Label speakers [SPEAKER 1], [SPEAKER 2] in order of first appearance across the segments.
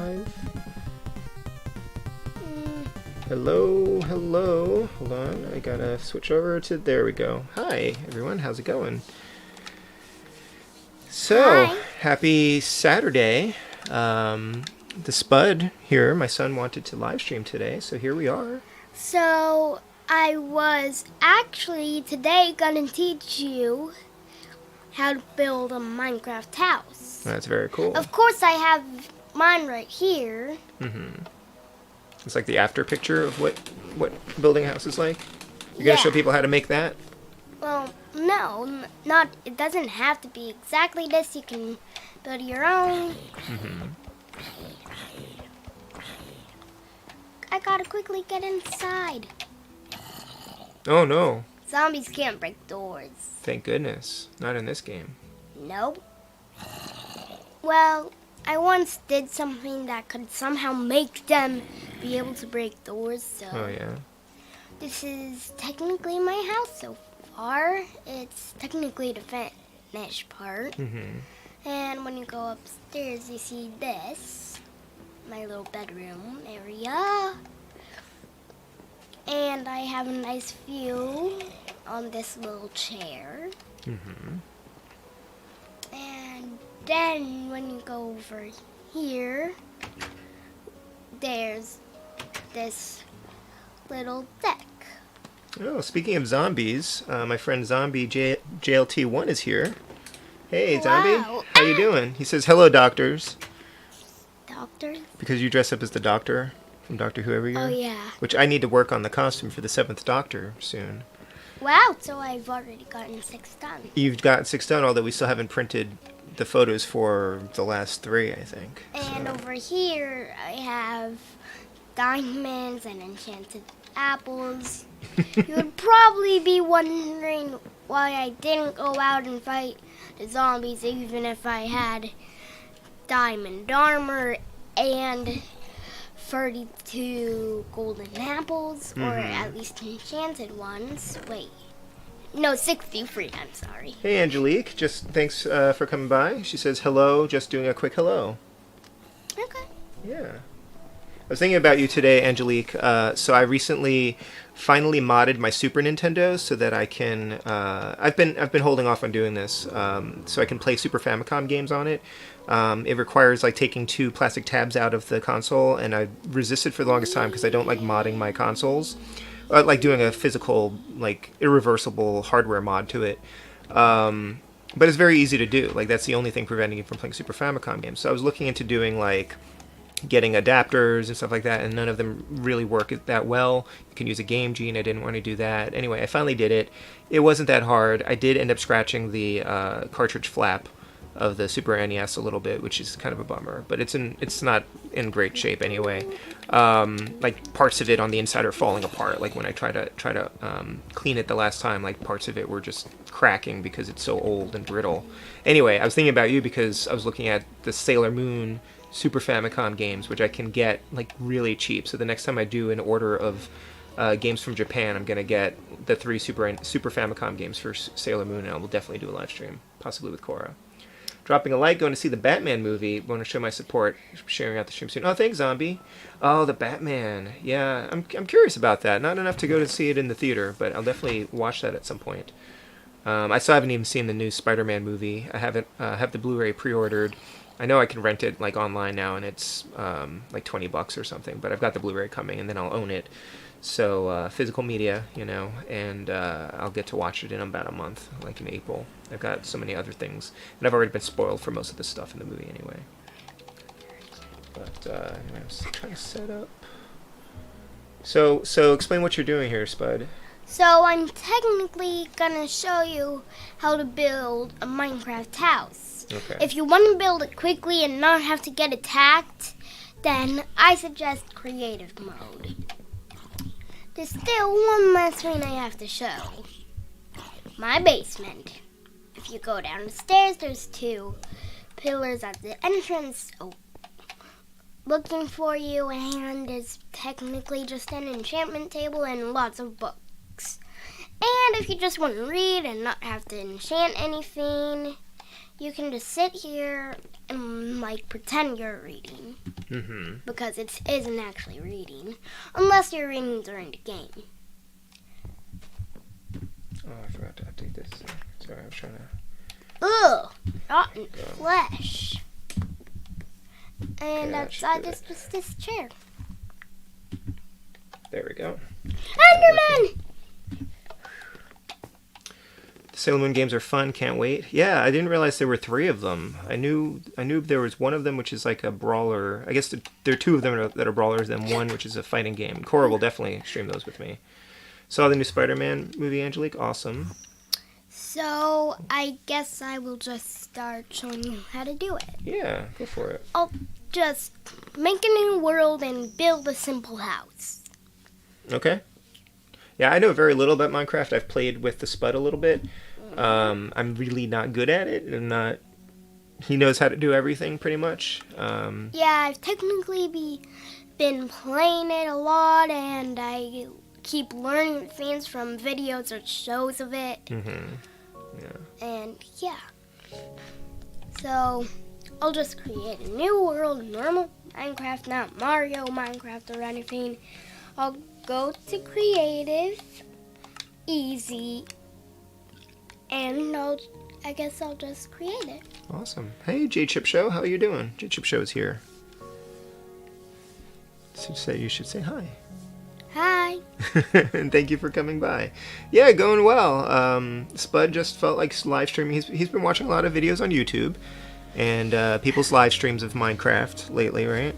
[SPEAKER 1] live? Hello, hello. Hold on, I gotta switch over to, there we go. Hi, everyone, how's it going? So,
[SPEAKER 2] Hi.
[SPEAKER 1] Happy Saturday. The Spud here, my son wanted to live stream today, so here we are.
[SPEAKER 2] So, I was actually today gonna teach you how to build a Minecraft house.
[SPEAKER 1] That's very cool.
[SPEAKER 2] Of course, I have mine right here.
[SPEAKER 1] It's like the after picture of what building a house is like. You're gonna show people how to make that?
[SPEAKER 2] Well, no, not. It doesn't have to be exactly this. You can build your own. I gotta quickly get inside.
[SPEAKER 1] Oh no.
[SPEAKER 2] Zombies can't break doors.
[SPEAKER 1] Thank goodness. Not in this game.
[SPEAKER 2] Nope. Well, I once did something that could somehow make them be able to break doors, so
[SPEAKER 1] Oh yeah.
[SPEAKER 2] this is technically my house so far. It's technically the finished part. And when you go upstairs, you see this, my little bedroom area. And I have a nice view on this little chair. And then when you go over here, there's this little deck.
[SPEAKER 1] Oh, speaking of zombies, my friend Zombie JLT1 is here. Hey, Zombie.
[SPEAKER 2] Wow.
[SPEAKER 1] How you doing? He says, hello, doctors.
[SPEAKER 2] Doctor?
[SPEAKER 1] Because you dress up as the Doctor from Doctor Who every year.
[SPEAKER 2] Oh, yeah.
[SPEAKER 1] Which I need to work on the costume for the 7th Doctor soon.
[SPEAKER 2] Wow, so I've already gotten 6 done.
[SPEAKER 1] You've got 6 done, although we still haven't printed the photos for the last 3, I think.
[SPEAKER 2] And over here, I have diamonds and enchanted apples. You would probably be wondering why I didn't go out and fight the zombies, even if I had diamond armor and 32 golden apples, or at least enchanted ones. Wait. No, 63, I'm sorry.
[SPEAKER 1] Hey, Angelique. Just thanks for coming by. She says, hello, just doing a quick hello.
[SPEAKER 2] Okay.
[SPEAKER 1] Yeah. I was thinking about you today, Angelique. So I recently finally modded my Super Nintendo so that I can. I've been holding off on doing this, so I can play Super Famicom games on it. It requires like taking 2 plastic tabs out of the console, and I resisted for the longest time because I don't like modding my consoles, like doing a physical, like irreversible hardware mod to it. But it's very easy to do. Like that's the only thing preventing you from playing Super Famicom games. So I was looking into doing like getting adapters and stuff like that, and none of them really work that well. You can use a Game Gene. I didn't want to do that. Anyway, I finally did it. It wasn't that hard. I did end up scratching the cartridge flap of the Super NES a little bit, which is kind of a bummer, but it's not in great shape anyway. Like parts of it on the inside are falling apart. Like when I try to clean it the last time, like parts of it were just cracking because it's so old and brittle. Anyway, I was thinking about you because I was looking at the Sailor Moon Super Famicom games, which I can get like really cheap. So the next time I do an order of games from Japan, I'm gonna get the 3 Super Famicom games for Sailor Moon, and I will definitely do a live stream, possibly with Cora. Dropping a like, going to see the Batman movie. Want to show my support, sharing out the stream soon. Oh, thanks, Zombie. Oh, the Batman. Yeah, I'm curious about that. Not enough to go to see it in the theater, but I'll definitely watch that at some point. I still haven't even seen the new Spider-Man movie. I haven't have the Blu-ray pre-ordered. I know I can rent it like online now, and it's like $20 or something. But I've got the Blu-ray coming, and then I'll own it. So physical media, you know, and I'll get to watch it in about a month, like in April. I've got so many other things, and I've already been spoiled for most of the stuff in the movie anyway. But anyway, I was trying to set up. So explain what you're doing here, Spud.
[SPEAKER 2] So I'm technically gonna show you how to build a Minecraft house.
[SPEAKER 1] Okay.
[SPEAKER 2] If you want to build it quickly and not have to get attacked, then I suggest creative mode. There's still one last thing I have to show. My basement. If you go down the stairs, there's 2 pillars at the entrance looking for you, and there's technically just an enchantment table and lots of books. And if you just want to read and not have to enchant anything, you can just sit here and like pretend you're reading.
[SPEAKER 1] Mm-hmm.
[SPEAKER 2] Because it isn't actually reading. Unless you're reading during the game.
[SPEAKER 1] Oh, I forgot to update this. Sorry, I was trying to...
[SPEAKER 2] Ugh! Rotten flesh. And
[SPEAKER 1] Okay,
[SPEAKER 2] outside this was this chair.
[SPEAKER 1] There we go.
[SPEAKER 2] Enderman!
[SPEAKER 1] The Sailor Moon games are fun. Can't wait. Yeah, I didn't realize there were 3 of them. I knew there was one of them which is like a brawler. I guess there are 2 of them that are brawlers, then one which is a fighting game. Cora will definitely stream those with me. Saw the new Spider-Man movie, Angelique. Awesome.
[SPEAKER 2] So I guess I will just start showing you how to do it.
[SPEAKER 1] Yeah, go for it.
[SPEAKER 2] I'll just make a new world and build a simple house.
[SPEAKER 1] Okay. Yeah, I know very little about Minecraft. I've played with the Spud a little bit. I'm really not good at it. He knows how to do everything pretty much.
[SPEAKER 2] Yeah, I've technically been playing it a lot, and I keep learning things from videos or shows of it.
[SPEAKER 1] Mm-hmm. Yeah.
[SPEAKER 2] And yeah. So I'll just create a new world, normal Minecraft, not Mario Minecraft or anything. I'll go to creative, easy, and I guess I'll just create it.
[SPEAKER 1] Awesome. Hey, J-Chip Show, how are you doing? J-Chip Show is here. So you should say hi.
[SPEAKER 2] Hi.
[SPEAKER 1] And thank you for coming by. Yeah, going well. Spud just felt like live streaming. He's been watching a lot of videos on YouTube and people's live streams of Minecraft lately, right?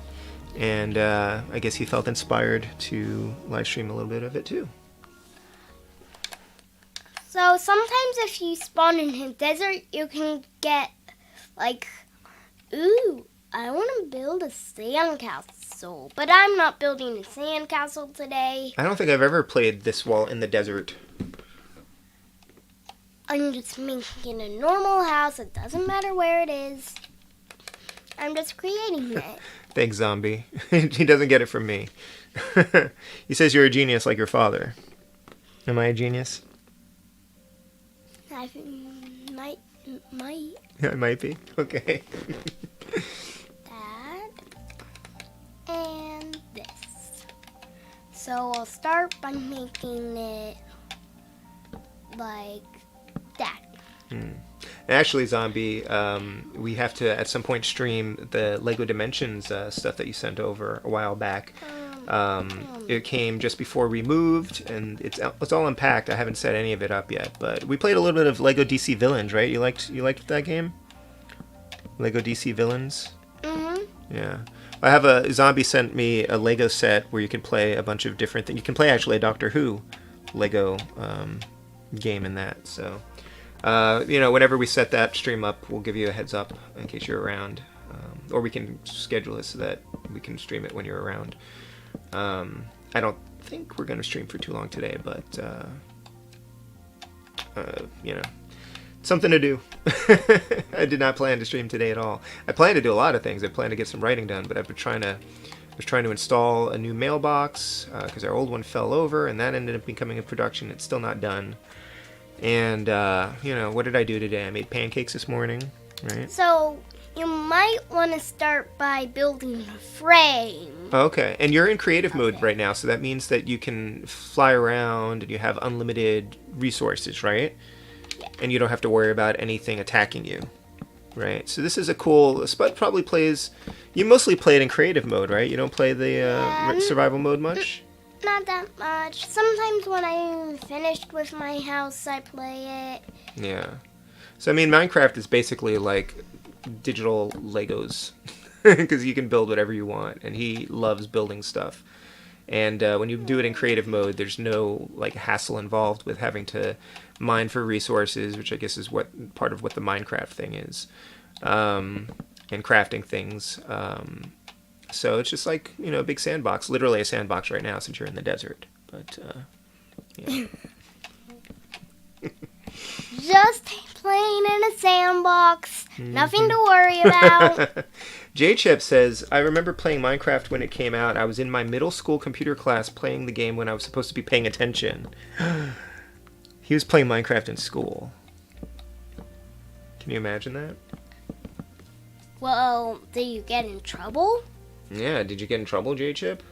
[SPEAKER 1] And I guess he felt inspired to live stream a little bit of it too.
[SPEAKER 2] So sometimes if you spawn in a desert, you can get like, ooh, I want to build a sandcastle, but I'm not building a sandcastle today.
[SPEAKER 1] I don't think I've ever played this while in the desert.
[SPEAKER 2] I'm just making a normal house. It doesn't matter where it is. I'm just creating it.
[SPEAKER 1] Thanks, Zombie. He doesn't get it from me. He says you're a genius like your father. Am I a genius?
[SPEAKER 2] I might.
[SPEAKER 1] Yeah, I might be. Okay.
[SPEAKER 2] That and this. So I'll start by making it like that.
[SPEAKER 1] Actually, Zombie, we have to at some point stream the Lego Dimensions stuff that you sent over a while back. It came just before we moved, and it's all unpacked. I haven't set any of it up yet, but we played a little bit of Lego DC Villains, right? You liked that game? Lego DC Villains?
[SPEAKER 2] Mhm.
[SPEAKER 1] Yeah. I have a Zombie sent me a Lego set where you can play a bunch of different things. You can play actually a Doctor Who Lego game in that. So, whenever we set that stream up, we'll give you a heads up in case you're around, or we can schedule it so that we can stream it when you're around. I don't think we're going to stream for too long today, but, something to do. I did not plan to stream today at all. I plan to do a lot of things. I plan to get some writing done, but I was trying to install a new mailbox because our old one fell over, and that ended up becoming a production. It's still not done. And, what did I do today? I made pancakes this morning, right?
[SPEAKER 2] So you might want to start by building a frame.
[SPEAKER 1] Okay, and you're in creative mode right now, so that means that you can fly around and you have unlimited resources, right?
[SPEAKER 2] Yeah.
[SPEAKER 1] And you don't have to worry about anything attacking you, right? So this is a cool... Spud probably plays... You mostly play it in creative mode, right? You don't play the survival mode much?
[SPEAKER 2] Not that much. Sometimes when I'm finished with my house, I play it.
[SPEAKER 1] Yeah. So, I mean, Minecraft is basically like digital Legos because you can build whatever you want, and he loves building stuff. And when you do it in creative mode, there's no hassle involved with having to mine for resources, which I guess is what part of what the Minecraft thing is, and crafting things. So it's just like a big sandbox, literally a sandbox right now since you're in the desert. But yeah.
[SPEAKER 2] Just playing in a sandbox. Nothing to worry about.
[SPEAKER 1] J-Chip says, I remember playing Minecraft when it came out. I was in my middle school computer class playing the game when I was supposed to be paying attention. He was playing Minecraft in school. Can you imagine that?
[SPEAKER 2] Well, did you get in trouble?
[SPEAKER 1] Yeah, did you get in trouble, J-Chip?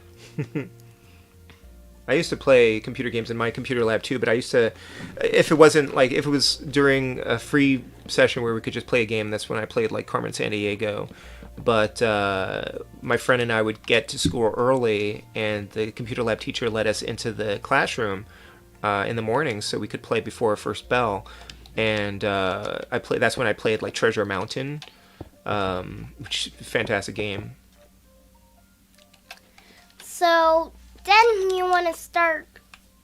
[SPEAKER 1] I used to play computer games in my computer lab too, but I used to, if it was during a free session where we could just play a game, that's when I played like Carmen Sandiego. But my friend and I would get to school early, and the computer lab teacher let us into the classroom in the morning so we could play before first bell. And that's when I played like Treasure Mountain, which is a fantastic game.
[SPEAKER 2] So then you want to start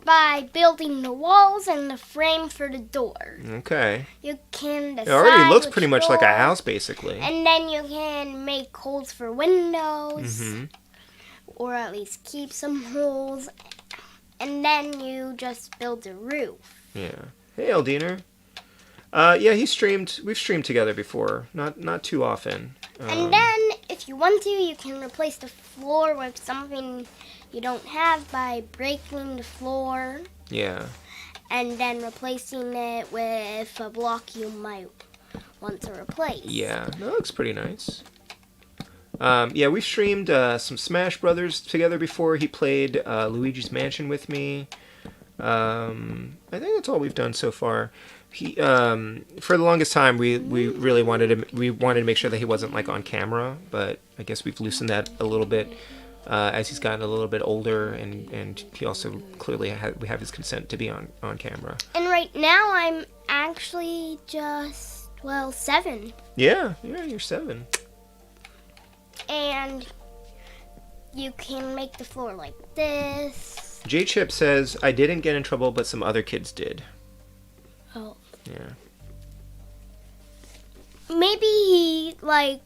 [SPEAKER 2] by building the walls and the frame for the door.
[SPEAKER 1] Okay.
[SPEAKER 2] You can decide
[SPEAKER 1] It already looks
[SPEAKER 2] which
[SPEAKER 1] pretty much like a
[SPEAKER 2] door,
[SPEAKER 1] house, basically.
[SPEAKER 2] And then you can make holes for windows,
[SPEAKER 1] Mm-hmm.
[SPEAKER 2] or at least keep some holes. And then you just build a roof.
[SPEAKER 1] Yeah. Hey, Eldiner. Yeah, we've streamed together before. Not too often.
[SPEAKER 2] And then, if you want to, you can replace the floor with something you don't have by breaking the floor.
[SPEAKER 1] Yeah.
[SPEAKER 2] And then replacing it with a block you might want to replace.
[SPEAKER 1] Yeah, that looks pretty nice. Yeah, we've streamed some Smash Brothers together before. He played Luigi's Mansion with me. I think that's all we've done so far. He, for the longest time, we really wanted to make sure that he wasn't like on camera, but I guess we've loosened that a little bit as he's gotten a little bit older, and he also clearly we have his consent to be on camera.
[SPEAKER 2] And right now, I'm actually just 7.
[SPEAKER 1] Yeah, you're 7.
[SPEAKER 2] And you can make the floor like this.
[SPEAKER 1] J-Chip says, I didn't get in trouble, but some other kids did.
[SPEAKER 2] Oh.
[SPEAKER 1] Yeah.
[SPEAKER 2] Maybe he,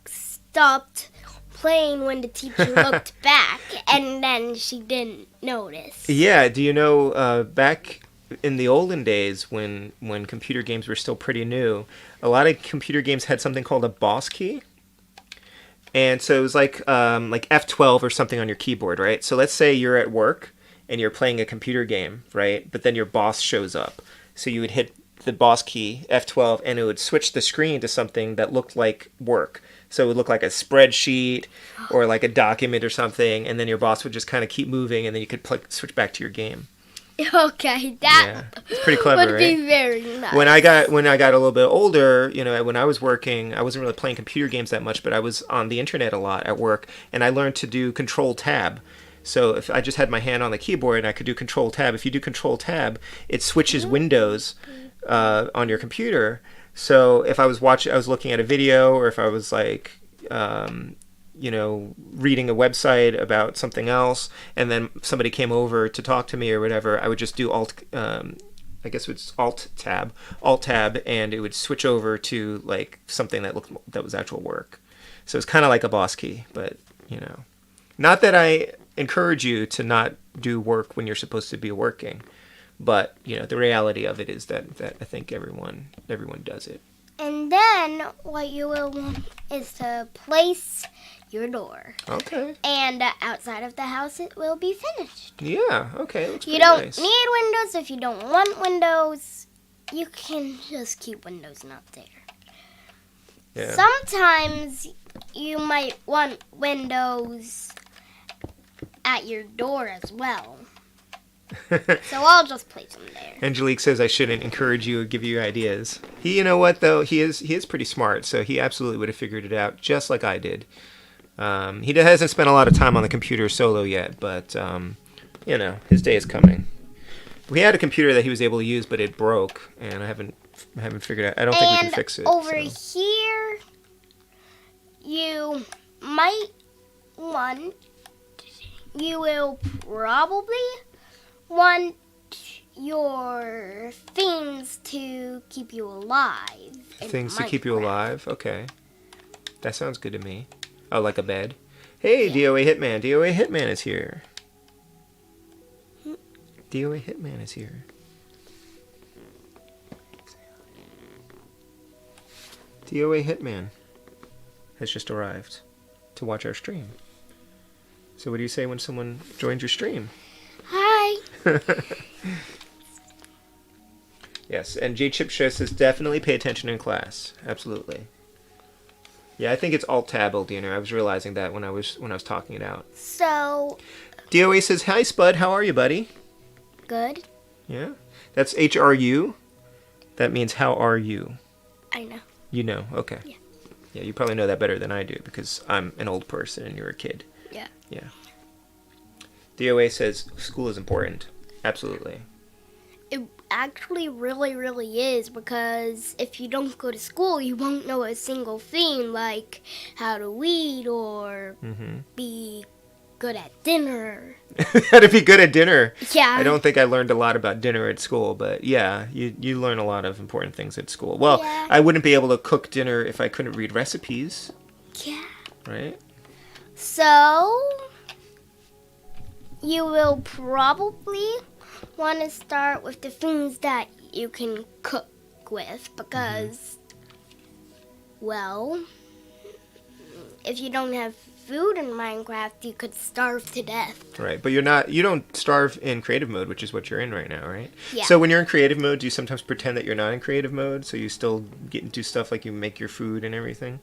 [SPEAKER 2] stopped playing when the teacher looked back, and then she didn't notice.
[SPEAKER 1] Yeah, do you know, back in the olden days when computer games were still pretty new, a lot of computer games had something called a boss key. And so it was like F12 or something on your keyboard, right? So let's say you're at work and you're playing a computer game, right? But then your boss shows up. So you would hit the boss key, F12, and it would switch the screen to something that looked like work. So it would look like a spreadsheet or like a document or something, and then your boss would just kind of keep moving, and then you could switch back to your game.
[SPEAKER 2] Okay, that
[SPEAKER 1] it's pretty clever,
[SPEAKER 2] would
[SPEAKER 1] right?
[SPEAKER 2] be very nice.
[SPEAKER 1] When I got a little bit older, when I was working, I wasn't really playing computer games that much, but I was on the internet a lot at work, and I learned to do Control-Tab. So if I just had my hand on the keyboard and I could do Control-Tab, if you do Control-Tab, it switches windows on your computer. So if I was looking at a video, or if I was reading a website about something else, and then somebody came over to talk to me or whatever, I would just do Alt-Tab, and it would switch over to something that was actual work. So it's kind of like a boss key, but not that I encourage you to not do work when you're supposed to be working, but the reality of it is that I think everyone does it.
[SPEAKER 2] And then what you will want is to place your door.
[SPEAKER 1] Okay.
[SPEAKER 2] And outside of the house, it will be finished.
[SPEAKER 1] Yeah. Okay. Looks
[SPEAKER 2] You
[SPEAKER 1] pretty
[SPEAKER 2] don't
[SPEAKER 1] nice.
[SPEAKER 2] need windows. If you don't want windows, you can just keep windows not there.
[SPEAKER 1] Yeah.
[SPEAKER 2] Sometimes you might want windows at your door as well. So I'll just place them there.
[SPEAKER 1] Angelique says I shouldn't encourage you or give you ideas. You know what though? He is pretty smart, so he absolutely would have figured it out just like I did. He hasn't spent a lot of time on the computer solo yet, but his day is coming. We had a computer that he was able to use, but it broke, and I haven't figured out. I don't think we can fix it.
[SPEAKER 2] Over here, you will probably want your things to keep you alive.
[SPEAKER 1] Things to keep you alive? Okay. That sounds good to me. Oh, like a bed? Hey, yeah. DOA Hitman. DOA Hitman is here. DOA Hitman is here. DOA Hitman has just arrived to watch our stream. So what do you say when someone joins your stream?
[SPEAKER 2] Hi.
[SPEAKER 1] Yes, and J-Chip Show says definitely pay attention in class. Absolutely. Yeah, I think it's Alt-Tab Aldiner. I was realizing that when I was talking it out.
[SPEAKER 2] So,
[SPEAKER 1] DOA says, "Hi, Spud. How are you, buddy?"
[SPEAKER 2] good.
[SPEAKER 1] Yeah. That's HRU. That means how are you?
[SPEAKER 2] I know.
[SPEAKER 1] You know. Okay.
[SPEAKER 2] Yeah.
[SPEAKER 1] Yeah, you probably know that better than I do because I'm an old person and you're a kid.
[SPEAKER 2] Yeah.
[SPEAKER 1] Yeah. DOA says school is important. Absolutely.
[SPEAKER 2] It actually really, really is, because if you don't go to school, you won't know a single thing, like how to read or be good at dinner.
[SPEAKER 1] How to be good at dinner.
[SPEAKER 2] Yeah.
[SPEAKER 1] I don't think I learned a lot about dinner at school, but yeah, you learn a lot of important things at school. Well,
[SPEAKER 2] Yeah.
[SPEAKER 1] I wouldn't be able to cook dinner if I couldn't read recipes,
[SPEAKER 2] Yeah.
[SPEAKER 1] right?
[SPEAKER 2] So, you will probably want to start with the things that you can cook with, because, well, if you don't have food in Minecraft, you could starve to death.
[SPEAKER 1] Right, but you don't starve in creative mode, which is what you're in right now, right?
[SPEAKER 2] Yeah.
[SPEAKER 1] So when you're in creative mode, do you sometimes pretend that you're not in creative mode, so you still get into stuff like you make your food and everything?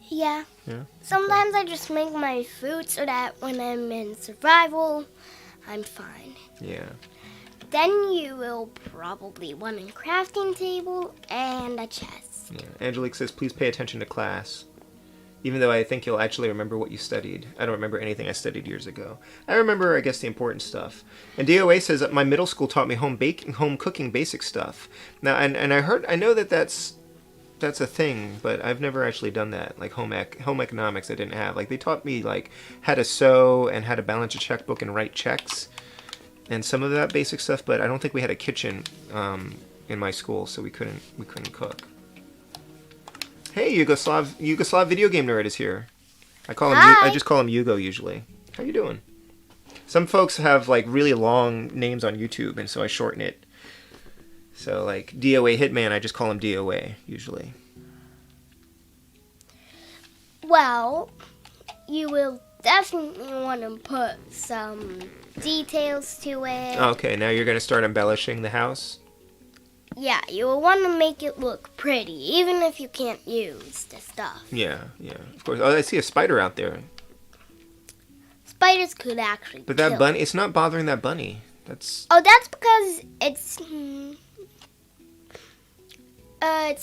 [SPEAKER 2] Yeah.
[SPEAKER 1] Yeah.
[SPEAKER 2] Sometimes I just make my food so that when I'm in survival, I'm fine.
[SPEAKER 1] Yeah.
[SPEAKER 2] Then you will probably want a crafting table and a chest.
[SPEAKER 1] Yeah. Angelique says, "Please pay attention to class." Even though I think you'll actually remember what you studied. I don't remember anything I studied years ago. I remember, I guess, the important stuff. And DOA says that my middle school taught me home cooking basic stuff. Now, and I know that that's a thing, but I've never actually done that. Like home economics, I didn't have. Like they taught me like how to sew and how to balance a checkbook and write checks, and some of that basic stuff. But I don't think we had a kitchen in my school, so we couldn't cook. Hey, Yugoslav video game nerd is here. I just call him Yugo usually. How you doing? Some folks have like really long names on YouTube, and so I shorten it. So like DOA Hitman, I just call him DOA usually.
[SPEAKER 2] Well, you will definitely want to put some details to it.
[SPEAKER 1] Okay, now you're gonna start embellishing the house.
[SPEAKER 2] Yeah, you will want to make it look pretty, even if you can't use the stuff.
[SPEAKER 1] Yeah, of course. Oh, I see a spider out there.
[SPEAKER 2] Spiders could actually
[SPEAKER 1] But that
[SPEAKER 2] kill.
[SPEAKER 1] bunny, it's not bothering that bunny. That's...
[SPEAKER 2] Oh, that's because it's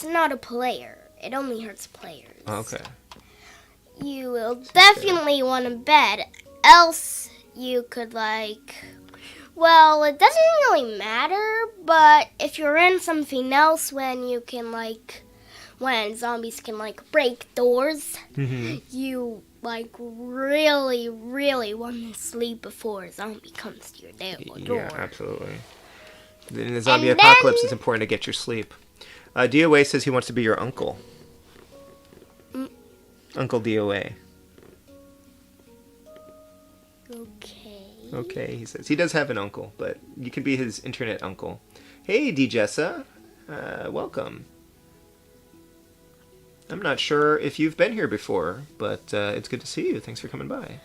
[SPEAKER 2] not a player. It only hurts players.
[SPEAKER 1] Okay.
[SPEAKER 2] You will definitely want a bed, else you could well, it doesn't really matter, but if you're in something else when zombies can break doors, you really, really want to sleep before a zombie comes to your door.
[SPEAKER 1] Yeah, absolutely. In the zombie apocalypse, it's important to get your sleep. DOA says he wants to be your uncle. Uncle DOA. Okay, he says. He does have an uncle, but you can be his internet uncle. Hey, DJessa. Welcome. I'm not sure if you've been here before, but it's good to see you. Thanks for coming by.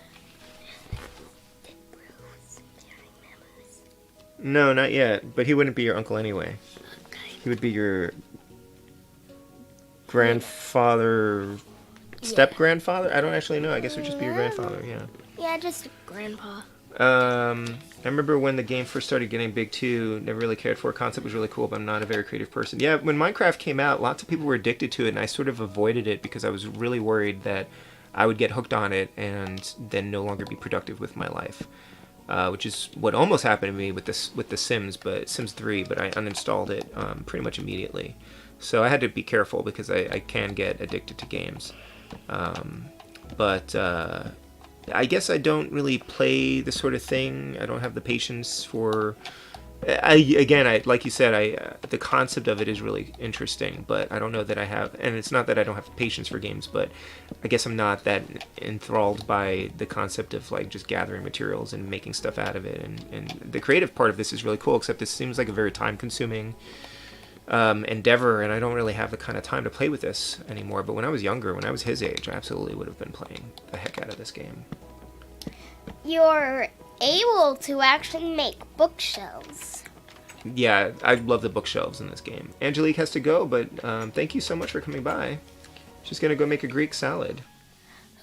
[SPEAKER 1] No, not yet, but he wouldn't be your uncle anyway. He would be your grandfather, step-grandfather? I don't actually know. I guess it would just be your grandfather, yeah.
[SPEAKER 2] Yeah, just grandpa.
[SPEAKER 1] I remember when the game first started getting big too. Never really cared for it. Concept was really cool, but I'm not a very creative person. Yeah, when Minecraft came out, lots of people were addicted to it, and I sort of avoided it because I was really worried that I would get hooked on it and then no longer be productive with my life. Which is what almost happened to me with the Sims 3, but I uninstalled it pretty much immediately. So I had to be careful because I can get addicted to games. But I guess I don't really play this sort of thing. I don't have the patience for... like you said, the concept of it is really interesting, but I don't know that I have... And it's not that I don't have patience for games, but I guess I'm not that enthralled by the concept of just gathering materials and making stuff out of it. And the creative part of this is really cool, except this seems like a very time-consuming endeavor, and I don't really have the kind of time to play with this anymore. But when I was younger, when I was his age, I absolutely would have been playing the heck out of this game.
[SPEAKER 2] You're able to actually make bookshelves.
[SPEAKER 1] Yeah, I love the bookshelves in this game. Angelique has to go, but thank you so much for coming by. She's going to go make a Greek salad.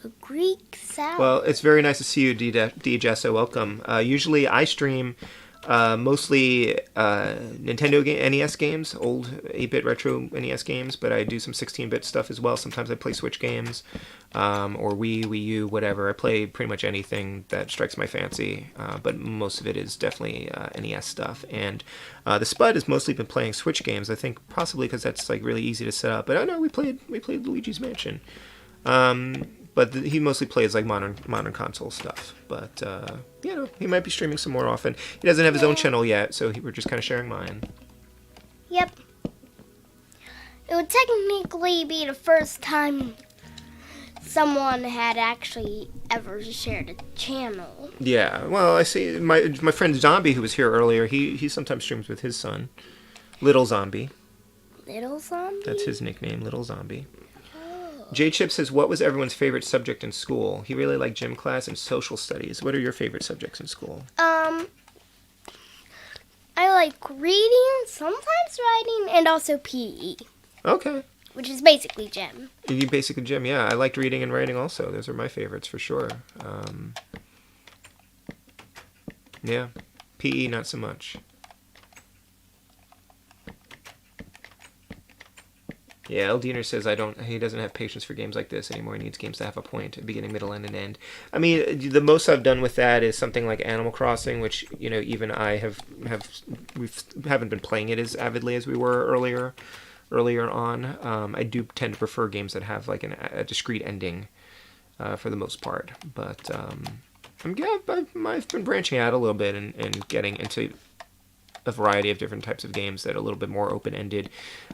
[SPEAKER 2] A Greek salad?
[SPEAKER 1] Well, it's very nice to see you, D. Jessa. Welcome. Usually I stream mostly Nintendo NES games, old 8-bit retro NES games, but I do some 16-bit stuff as well. Sometimes I play Switch games, or Wii U, whatever. I play pretty much anything that strikes my fancy, but most of it is definitely NES stuff. And the Spud has mostly been playing Switch games, I think possibly because that's like really easy to set up. But I know we played Luigi's Mansion. But he mostly plays like modern console stuff. But you know, he might be streaming some more often. He doesn't have his own channel yet, so we're just kind of sharing mine.
[SPEAKER 2] Yep. It would technically be the first time someone had actually ever shared a channel.
[SPEAKER 1] Yeah. Well, I see my friend Zombie, who was here earlier. He sometimes streams with his son, Little Zombie.
[SPEAKER 2] Little Zombie?
[SPEAKER 1] That's his nickname, Little Zombie. J-Chip says, what was everyone's favorite subject in school? He really liked gym class and social studies. What are your favorite subjects in school?
[SPEAKER 2] I like reading, sometimes writing, and also PE.
[SPEAKER 1] Okay.
[SPEAKER 2] Which is basically gym.
[SPEAKER 1] You basically gym, yeah. I liked reading and writing also. Those are my favorites for sure. Yeah. PE, not so much. Yeah, Eldiner says he doesn't have patience for games like this anymore. He needs games to have a point, a beginning, middle, and an end. I mean, the most I've done with that is something like Animal Crossing, which, you know, even I haven't been playing it as avidly as we were earlier on. I do tend to prefer games that have like a discrete ending for the most part. But I've been branching out a little bit and getting into a variety of different types of games that are a little bit more open-ended.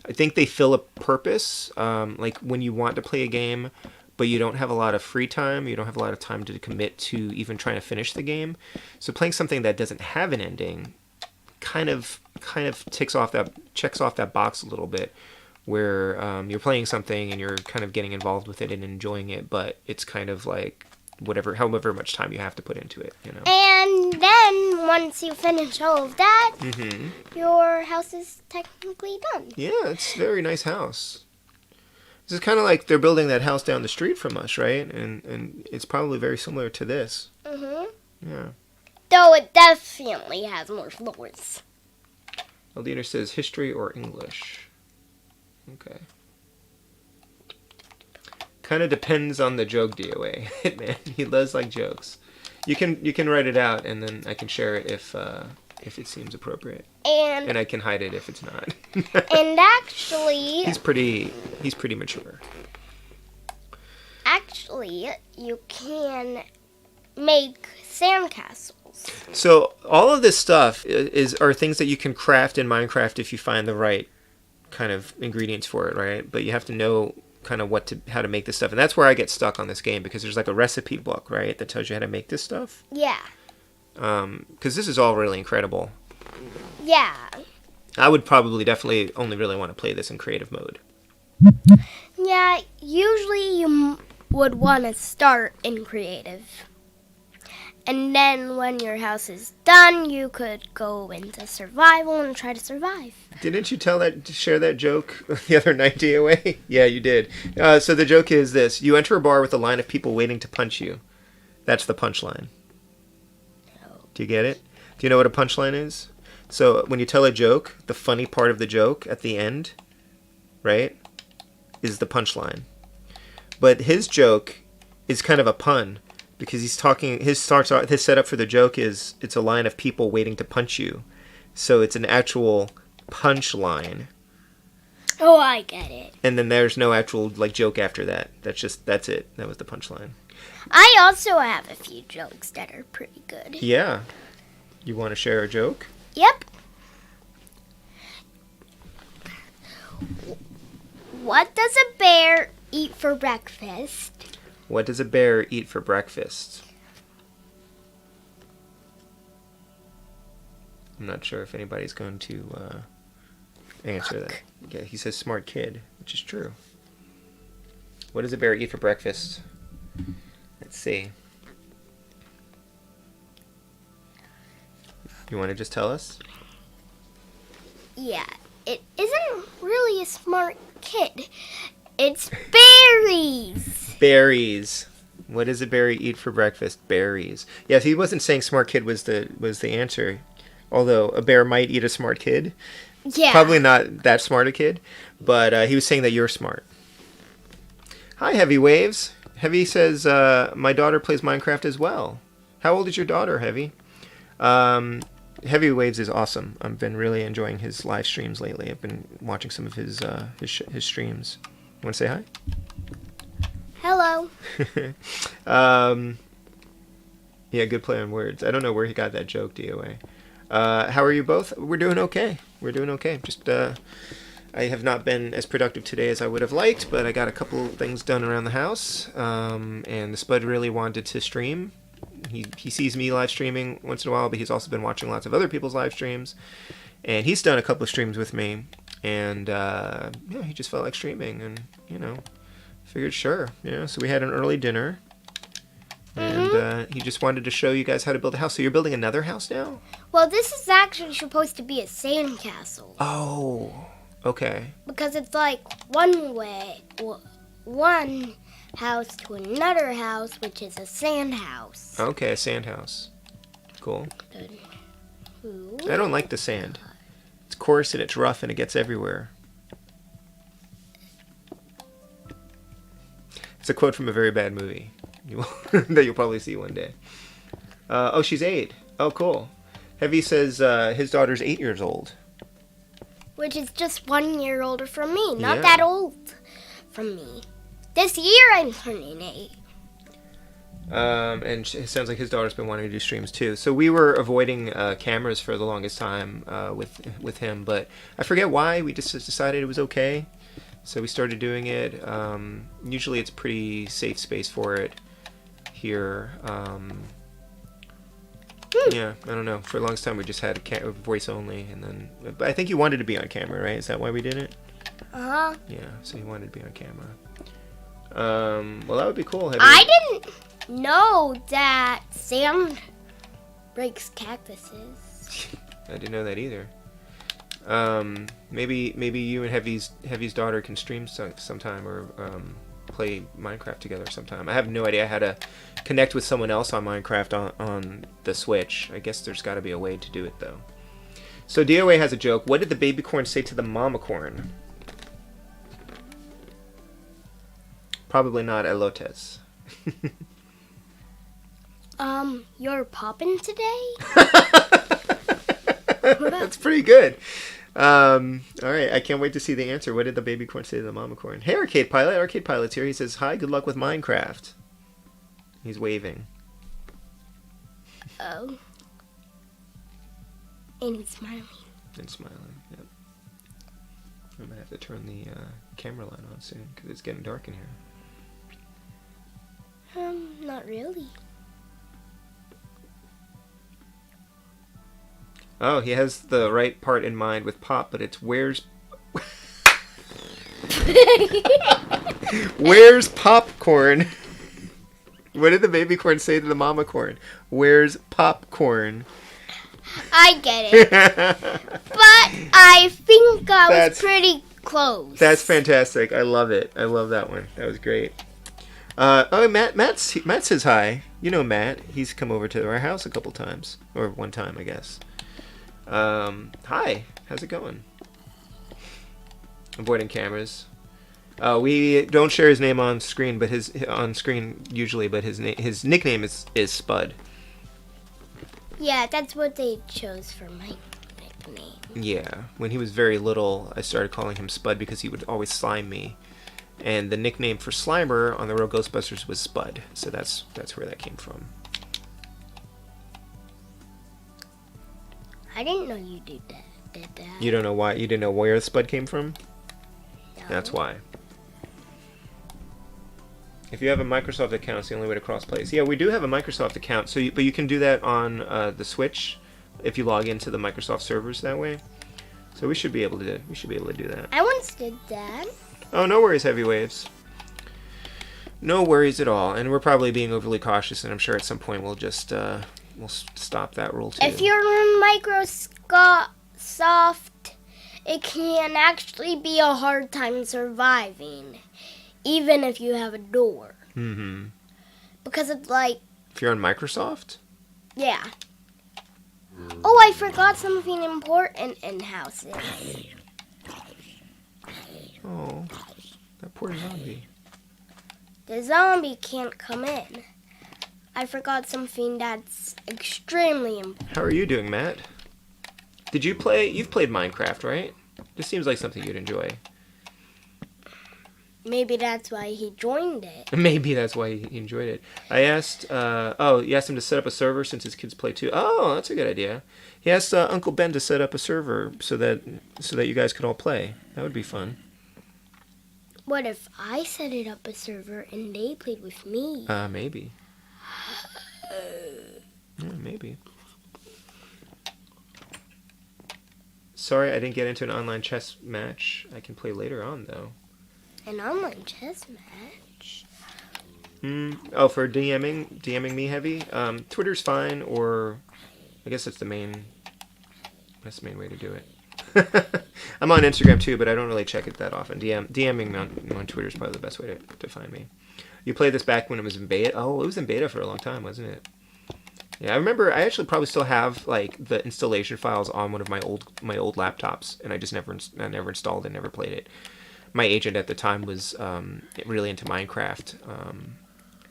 [SPEAKER 1] I think they fill a purpose, like when you want to play a game, but you don't have a lot of free time, you don't have a lot of time to commit to even trying to finish the game. So playing something that doesn't have an ending kind of checks off that box a little bit, where you're playing something and you're kind of getting involved with it and enjoying it, but it's kind of like however much time you have to put into it, you know.
[SPEAKER 2] And then once you finish all of that, your house is technically done.
[SPEAKER 1] Yeah, it's a very nice house. This is kind of like they're building that house down the street from us, right? And it's probably very similar to this. Yeah.
[SPEAKER 2] Though it definitely has more floors.
[SPEAKER 1] Eldiner says history or English. Okay. Kind of depends on the joke, DOA. Man, he does like jokes. You can write it out, and then I can share it if it seems appropriate. And I can hide it if it's not.
[SPEAKER 2] And actually,
[SPEAKER 1] he's pretty mature.
[SPEAKER 2] Actually, you can make sandcastles.
[SPEAKER 1] So all of this stuff are things that you can craft in Minecraft if you find the right kind of ingredients for it, right? But you have to know kind of how to make this stuff, and that's where I get stuck on this game, because there's like a recipe book, right, that tells you how to make this stuff.
[SPEAKER 2] Yeah.
[SPEAKER 1] Because this is all really incredible.
[SPEAKER 2] Yeah.
[SPEAKER 1] I would probably definitely only really want to play this in creative mode.
[SPEAKER 2] Yeah, usually you would want to start in creative. And then when your house is done, you could go into survival and try to survive.
[SPEAKER 1] Didn't you share that joke the other night, DOA? Yeah, you did. So the joke is this. You enter a bar with a line of people waiting to punch you. That's the punchline.
[SPEAKER 2] No.
[SPEAKER 1] Do you get it? Do you know what a punchline is? So when you tell a joke, the funny part of the joke at the end, right, is the punchline. But his joke is kind of a pun, because his setup for the joke is it's a line of people waiting to punch you. So it's an actual punchline.
[SPEAKER 2] Oh, I get it.
[SPEAKER 1] And then there's no actual joke after that. That's it. That was the punchline.
[SPEAKER 2] I also have a few jokes that are pretty good.
[SPEAKER 1] Yeah. You want to share a joke?
[SPEAKER 2] Yep. What does a bear eat for breakfast?
[SPEAKER 1] What does a bear eat for breakfast? I'm not sure if anybody's going to answer that. Yeah, he says smart kid, which is true. What does a bear eat for breakfast? Let's see. You want to just tell us?
[SPEAKER 2] Yeah, it isn't really a smart kid. It's berries.
[SPEAKER 1] Berries. What does a berry eat for breakfast? Berries. Yes, he wasn't saying smart kid was the answer. Although a bear might eat a smart kid.
[SPEAKER 2] Yeah.
[SPEAKER 1] Probably not that smart a kid, but he was saying that you're smart. Hi, Heavy Waves. Heavy says, my daughter plays Minecraft as well. How old is your daughter, Heavy? Heavy Waves is awesome. I've been really enjoying his live streams lately. I've been watching some of his streams. You want to say hi?
[SPEAKER 2] Hello.
[SPEAKER 1] Yeah, good play on words. I don't know where he got that joke, DOA. How are you both? We're doing okay. We're doing okay. Just, I have not been as productive today as I would have liked, but I got a couple things done around the house. And the Spud really wanted to stream. He sees me live streaming once in a while, but he's also been watching lots of other people's live streams. And he's done a couple of streams with me. And, yeah, he just felt like streaming. And, you know, figured, sure. So we had an early dinner. And he just wanted to show you guys how to build a house. So you're building another house now?
[SPEAKER 2] Well, this is actually supposed to be a sandcastle.
[SPEAKER 1] Oh, okay.
[SPEAKER 2] Because it's like one house to another house, which is a sand house.
[SPEAKER 1] Okay, a sand house. Cool.
[SPEAKER 2] Ooh.
[SPEAKER 1] I don't like the sand. It's coarse and it's rough and it gets everywhere. It's a quote from a very bad movie that you'll probably see one day. Oh, she's 8. Oh, cool. Heavy says his daughter's 8 years old.
[SPEAKER 2] Which is just 1 year older from me. Not
[SPEAKER 1] Yeah.
[SPEAKER 2] that old from me. This year I'm turning 8.
[SPEAKER 1] And it sounds like his daughter's been wanting to do streams too. So we were avoiding cameras for the longest time with him, but I forget why. We just decided it was okay. So we started doing it. Usually it's pretty safe space for it here. Yeah, I don't know. For the longest time we just had a voice only, and then but I think you wanted to be on camera, right? Is that why we did it?
[SPEAKER 2] Uh-huh.
[SPEAKER 1] Yeah, so you wanted to be on camera. Well, that would be cool.
[SPEAKER 2] I didn't know that sand breaks cactuses.
[SPEAKER 1] I didn't know that either. Maybe you and Heavy's daughter can stream sometime or play Minecraft together sometime. I have no idea how to connect with someone else on Minecraft on the Switch. I guess there's got to be a way to do it though. So DOA has a joke. What did the baby corn say to the mama corn? Probably not elotes.
[SPEAKER 2] You're popping today?
[SPEAKER 1] That's pretty good. All right, I can't wait to see the answer. What did the baby corn say to the mama corn? Hey, Arcade Pilot. Arcade Pilot's here. He says, hi, good luck with Minecraft. He's waving.
[SPEAKER 2] Oh. And he's smiling.
[SPEAKER 1] And smiling, yep. I'm going to have to turn the camera light on soon because it's getting dark in here.
[SPEAKER 2] Not really.
[SPEAKER 1] Oh, he has the right part in mind with pop, but it's where's popcorn? What did the baby corn say to the mama corn? Where's popcorn?
[SPEAKER 2] I get it. But I think I was pretty close.
[SPEAKER 1] That's fantastic. I love it. I love that one. That was great. Oh, Matt says hi. You know Matt. He's come over to our house a couple times. Or one time, I guess. Hi. How's it going? Avoiding cameras. We don't share his name on screen, but his nickname is Spud.
[SPEAKER 2] Yeah, that's what they chose for my nickname.
[SPEAKER 1] Yeah. When he was very little, I started calling him Spud because he would always slime me. And the nickname for Slimer on the Real Ghostbusters was Spud. So that's where that came from.
[SPEAKER 2] I didn't know you did that.
[SPEAKER 1] You don't know why? You didn't know where Spud came from?
[SPEAKER 2] No.
[SPEAKER 1] That's why. If you have a Microsoft account, it's the only way to cross-play. So yeah, we do have a Microsoft account. But you can do that on the Switch if you log into the Microsoft servers that way. So we should be able to do that.
[SPEAKER 2] I once did that.
[SPEAKER 1] Oh, no worries, Heavy Waves. No worries at all. And we're probably being overly cautious, and I'm sure at some point we'll just we'll stop that rule too.
[SPEAKER 2] If you're in Microsoft, it can actually be a hard time surviving. even if you have a door.
[SPEAKER 1] Mm-hmm.
[SPEAKER 2] Because it's like,
[SPEAKER 1] If you're on Microsoft?
[SPEAKER 2] yeah. Oh, I forgot something important in houses.
[SPEAKER 1] Oh, that poor zombie.
[SPEAKER 2] The zombie can't come in. I forgot something that's extremely important.
[SPEAKER 1] How are you doing, Matt? Did you play... You've played Minecraft, right? This seems like something you'd enjoy.
[SPEAKER 2] Maybe that's why he joined it.
[SPEAKER 1] Maybe that's why he enjoyed it. I asked... you asked him to set up a server since his kids play too. Oh, that's a good idea. He asked Uncle Ben to set up a server so that you guys could all play. That would be fun.
[SPEAKER 2] What if I set it up a server and they played with me?
[SPEAKER 1] Maybe. Yeah, maybe. Sorry, I didn't get into an online chess match. I can play later on, though.
[SPEAKER 2] An online chess match?
[SPEAKER 1] Oh, for DMing me heavy? Twitter's fine, or I guess that's the main way to do it. I'm on Instagram too, but I don't really check it that often. DMing me on Twitter is probably the best way to find me. You played this back when it was in beta? Oh, it was in beta for a long time, wasn't it? Yeah, I remember. I actually probably still have like the installation files on one of my old laptops, and I just never installed it, never played it. My agent at the time was really into Minecraft,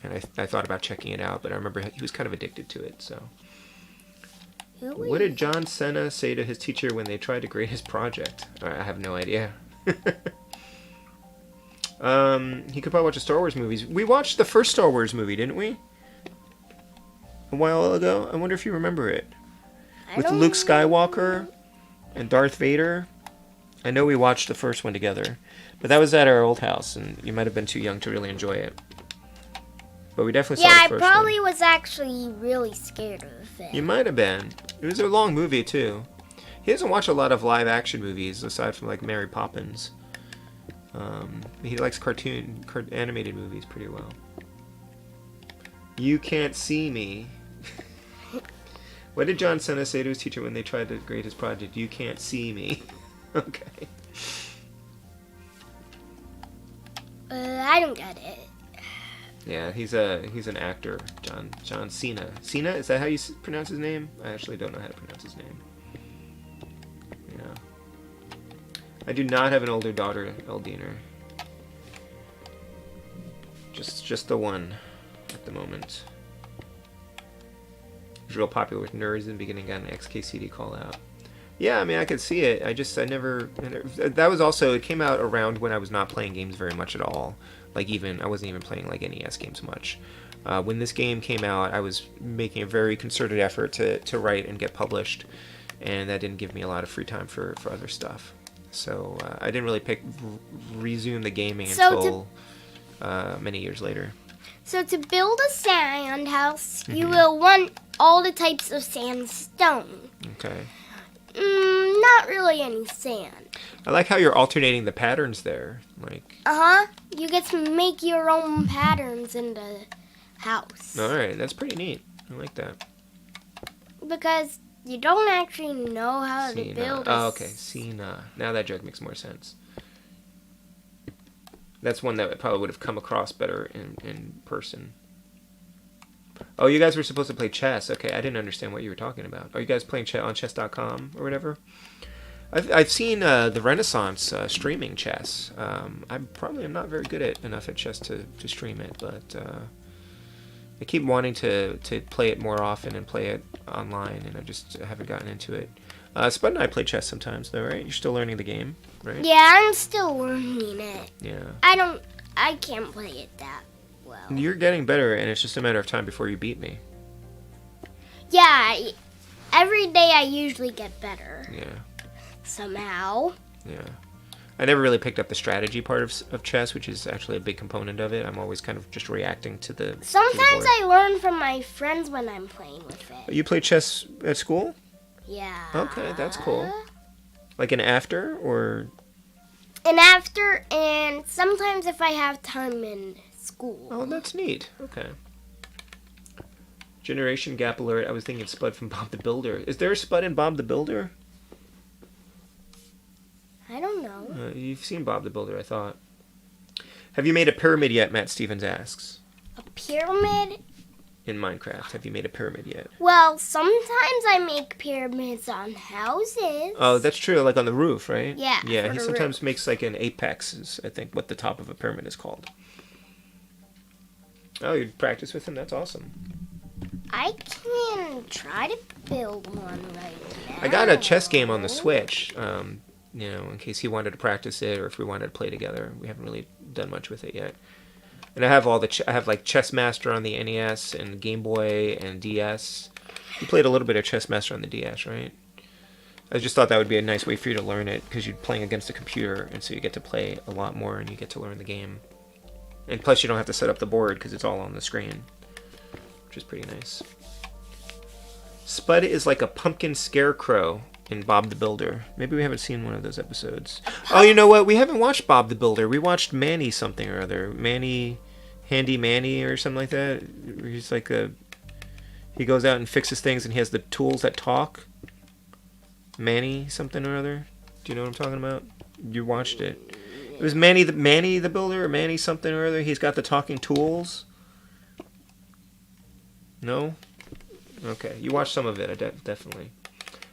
[SPEAKER 1] and I thought about checking it out, but I remember he was kind of addicted to it. So, what did John Cena say to his teacher when they tried to grade his project? I have no idea. He could probably watch the Star Wars movies. We watched the first Star Wars movie, didn't we? A while ago. I wonder if you remember it. With Luke Skywalker and Darth Vader. I know we watched the first one together. But that was at our old house, and you might have been too young to really enjoy it. But we definitely saw the first one.
[SPEAKER 2] Yeah, I probably was actually really scared of it.
[SPEAKER 1] You might have been. It was a long movie, too. He doesn't watch a lot of live-action movies, aside from, like, Mary Poppins. He likes animated movies pretty well. You can't see me. What did John Cena say to his teacher when they tried to grade his project? You can't see me. Okay.
[SPEAKER 2] I don't get it.
[SPEAKER 1] Yeah, he's an actor, John Cena. Cena, is that how you pronounce his name? I actually don't know how to pronounce his name. Yeah. I do not have an older daughter, Eldiner. Just the one at the moment. He's real popular with nerds and beginning got an XKCD call out. Yeah, I mean, I could see it. I never. That was also. It came out around when I was not playing games very much at all. Like I wasn't even playing like NES games much. When this game came out, I was making a very concerted effort to write and get published, and that didn't give me a lot of free time for other stuff. So I didn't really resume the gaming until many years later.
[SPEAKER 2] So to build a sand house, you will want all the types of sandstone.
[SPEAKER 1] Okay.
[SPEAKER 2] Not really any sand.
[SPEAKER 1] I like how you're alternating the patterns there. Like.
[SPEAKER 2] You get to make your own patterns in the house.
[SPEAKER 1] All right, that's pretty neat. I like that.
[SPEAKER 2] Because you don't actually know how to build.
[SPEAKER 1] Oh, okay. Cena. Now that joke makes more sense. That's one that probably would have come across better in person. Oh, you guys were supposed to play chess. Okay, I didn't understand what you were talking about. Are you guys playing on chess.com or whatever? I've seen the Renaissance streaming chess. I probably am not very good enough at chess to stream it, but I keep wanting to play it more often and play it online, and I just haven't gotten into it. Spud and I play chess sometimes, though, right? You're still learning the game, right?
[SPEAKER 2] Yeah, I'm still learning it.
[SPEAKER 1] Yeah.
[SPEAKER 2] I can't play it that well.
[SPEAKER 1] You're getting better, and it's just a matter of time before you beat me.
[SPEAKER 2] Yeah, every day I usually get better.
[SPEAKER 1] Yeah.
[SPEAKER 2] Somehow.
[SPEAKER 1] Yeah. I never really picked up the strategy part of chess, which is actually a big component of it. I'm always kind of just reacting to the
[SPEAKER 2] Sometimes I learn from my friends when I'm playing with it.
[SPEAKER 1] You play chess at school?
[SPEAKER 2] Yeah.
[SPEAKER 1] Okay, that's cool. Like an after, or?
[SPEAKER 2] An after, and sometimes if I have time in school.
[SPEAKER 1] Oh, that's neat. Okay. Generation gap alert. I was thinking Spud from Bob the Builder. Is there a Spud in Bob the Builder?
[SPEAKER 2] I don't know.
[SPEAKER 1] You've seen Bob the Builder, I thought. Have you made a pyramid yet, Matt Stevens asks?
[SPEAKER 2] A pyramid?
[SPEAKER 1] In Minecraft, have you made a pyramid yet?
[SPEAKER 2] Well, sometimes I make pyramids on houses.
[SPEAKER 1] Oh, that's true, like on the roof, right?
[SPEAKER 2] Yeah,
[SPEAKER 1] Yeah,
[SPEAKER 2] for
[SPEAKER 1] he
[SPEAKER 2] the
[SPEAKER 1] sometimes
[SPEAKER 2] roof.
[SPEAKER 1] makes like an apex, is I think what the top of a pyramid is called. Oh, you practice with him? That's awesome.
[SPEAKER 2] I can try to build one right now.
[SPEAKER 1] I got a chess game on the Switch, you know, in case he wanted to practice it or if we wanted to play together. We haven't really done much with it yet. And I have I have like Chess Master on the NES and Game Boy and DS. You played a little bit of Chess Master on the DS, right? I just thought that would be a nice way for you to learn it because you're playing against a computer, and so you get to play a lot more and you get to learn the game. And plus, you don't have to set up the board because it's all on the screen, which is pretty nice. Spud is like a pumpkin scarecrow in Bob the Builder. Maybe we haven't seen one of those episodes. Oh, you know what? We haven't watched Bob the Builder. We watched Manny something or other. Manny, Handy Manny or something like that. He's like he goes out and fixes things and he has the tools that talk. Manny something or other. Do you know what I'm talking about? You watched it. It was Manny the Builder or Manny something or other. He's got the talking tools. No? Okay, you watched some of it, definitely.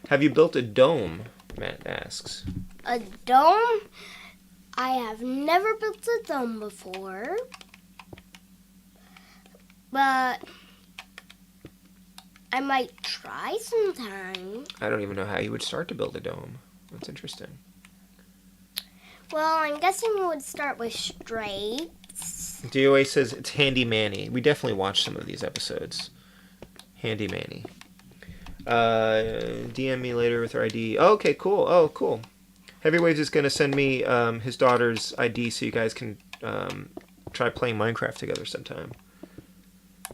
[SPEAKER 1] Have you built a dome? Matt asks.
[SPEAKER 2] A dome? I have never built a dome before. But I might try sometime.
[SPEAKER 1] I don't even know how you would start to build a dome. That's interesting.
[SPEAKER 2] Well, I'm guessing we would start with straights.
[SPEAKER 1] DOA says it's Handy Manny. We definitely watched some of these episodes. Handy Manny. DM me later with her ID. Oh, okay, cool. Oh, cool. Heavywaves is going to send me his daughter's ID so you guys can try playing Minecraft together sometime.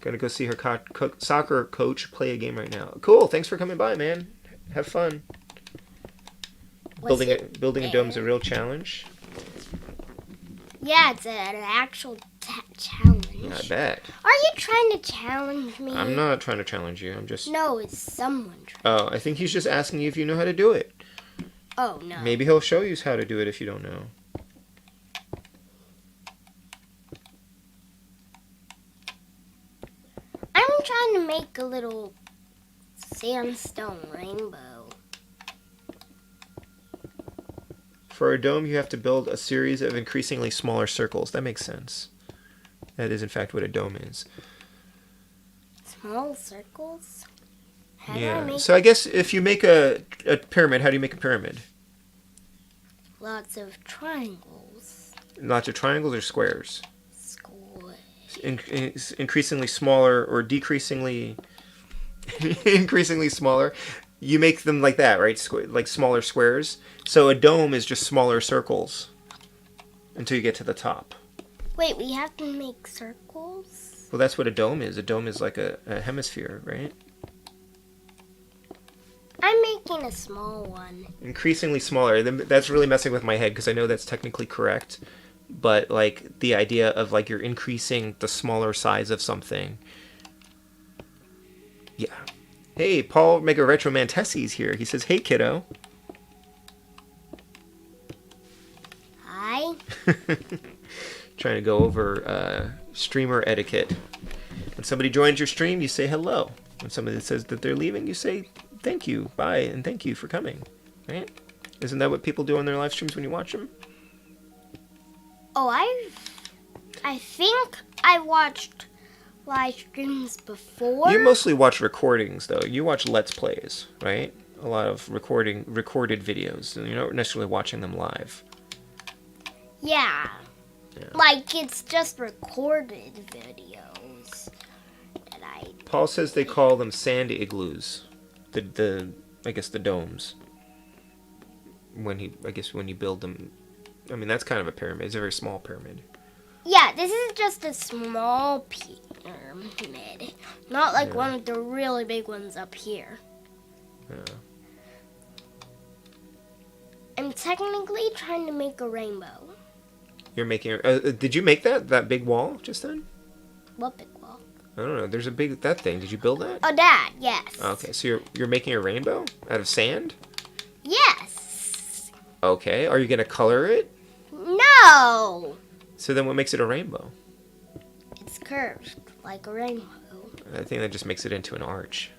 [SPEAKER 1] Gonna go see her soccer coach play a game right now. Cool. Thanks for coming by, man. Have fun. Building a dome is a real challenge.
[SPEAKER 2] Yeah, it's an actual challenge.
[SPEAKER 1] I bet.
[SPEAKER 2] Are you trying to challenge me?
[SPEAKER 1] I'm not trying to challenge you. I'm just...
[SPEAKER 2] No, it's someone trying.
[SPEAKER 1] Oh, I think he's just asking you if you know how to do it.
[SPEAKER 2] Oh, no.
[SPEAKER 1] Maybe he'll show you how to do it if you don't know.
[SPEAKER 2] I'm trying to make a little sandstone rainbow.
[SPEAKER 1] For a dome, you have to build a series of increasingly smaller circles. That makes sense. That is, in fact, what a dome is.
[SPEAKER 2] Small circles? How do I
[SPEAKER 1] Yeah.
[SPEAKER 2] make
[SPEAKER 1] So I guess if you make a pyramid, how do you make a pyramid?
[SPEAKER 2] lots of triangles?
[SPEAKER 1] Lots of triangles or squares?
[SPEAKER 2] Square.
[SPEAKER 1] Increasingly smaller or decreasingly increasingly smaller. You make them like that, right? Like smaller squares. So a dome is just smaller circles until you get to the top.
[SPEAKER 2] Wait, we have to make circles?
[SPEAKER 1] Well, that's what a dome is. A dome is like a hemisphere, right?
[SPEAKER 2] I'm making a small one.
[SPEAKER 1] Increasingly smaller. That's really messing with my head because I know that's technically correct. But like the idea of like you're increasing the smaller size of something. Yeah. Hey, Paul Mega Retro Mantessi's here. He says, "Hey, kiddo."
[SPEAKER 2] Hi.
[SPEAKER 1] Trying to go over streamer etiquette. When somebody joins your stream, you say hello. When somebody says that they're leaving, you say thank you, bye, and thank you for coming. Right? Isn't that what people do on their live streams when you watch them?
[SPEAKER 2] Oh, I think I watched live streams before.
[SPEAKER 1] You mostly watch recordings, though. You watch Let's Plays, right? A lot of recorded videos. And you're not necessarily watching them live.
[SPEAKER 2] Yeah. Like, it's just recorded videos that I...
[SPEAKER 1] Paul says they call them sand igloos. I guess the domes. When you build them. I mean, that's kind of a pyramid. It's a very small pyramid.
[SPEAKER 2] Yeah, this is just a small pyramid. Not like one of the really big ones up here.
[SPEAKER 1] Yeah.
[SPEAKER 2] I'm technically trying to make a rainbow.
[SPEAKER 1] You're making... did you make that big wall just then?
[SPEAKER 2] What big wall?
[SPEAKER 1] I don't know. There's that thing. Did you build that?
[SPEAKER 2] Oh, that, yes.
[SPEAKER 1] Okay, so you're making a rainbow out of sand?
[SPEAKER 2] Yes.
[SPEAKER 1] Okay. Are you going to color it?
[SPEAKER 2] No.
[SPEAKER 1] So then what makes it a rainbow?
[SPEAKER 2] It's curved like a rainbow.
[SPEAKER 1] I think that just makes it into an arch.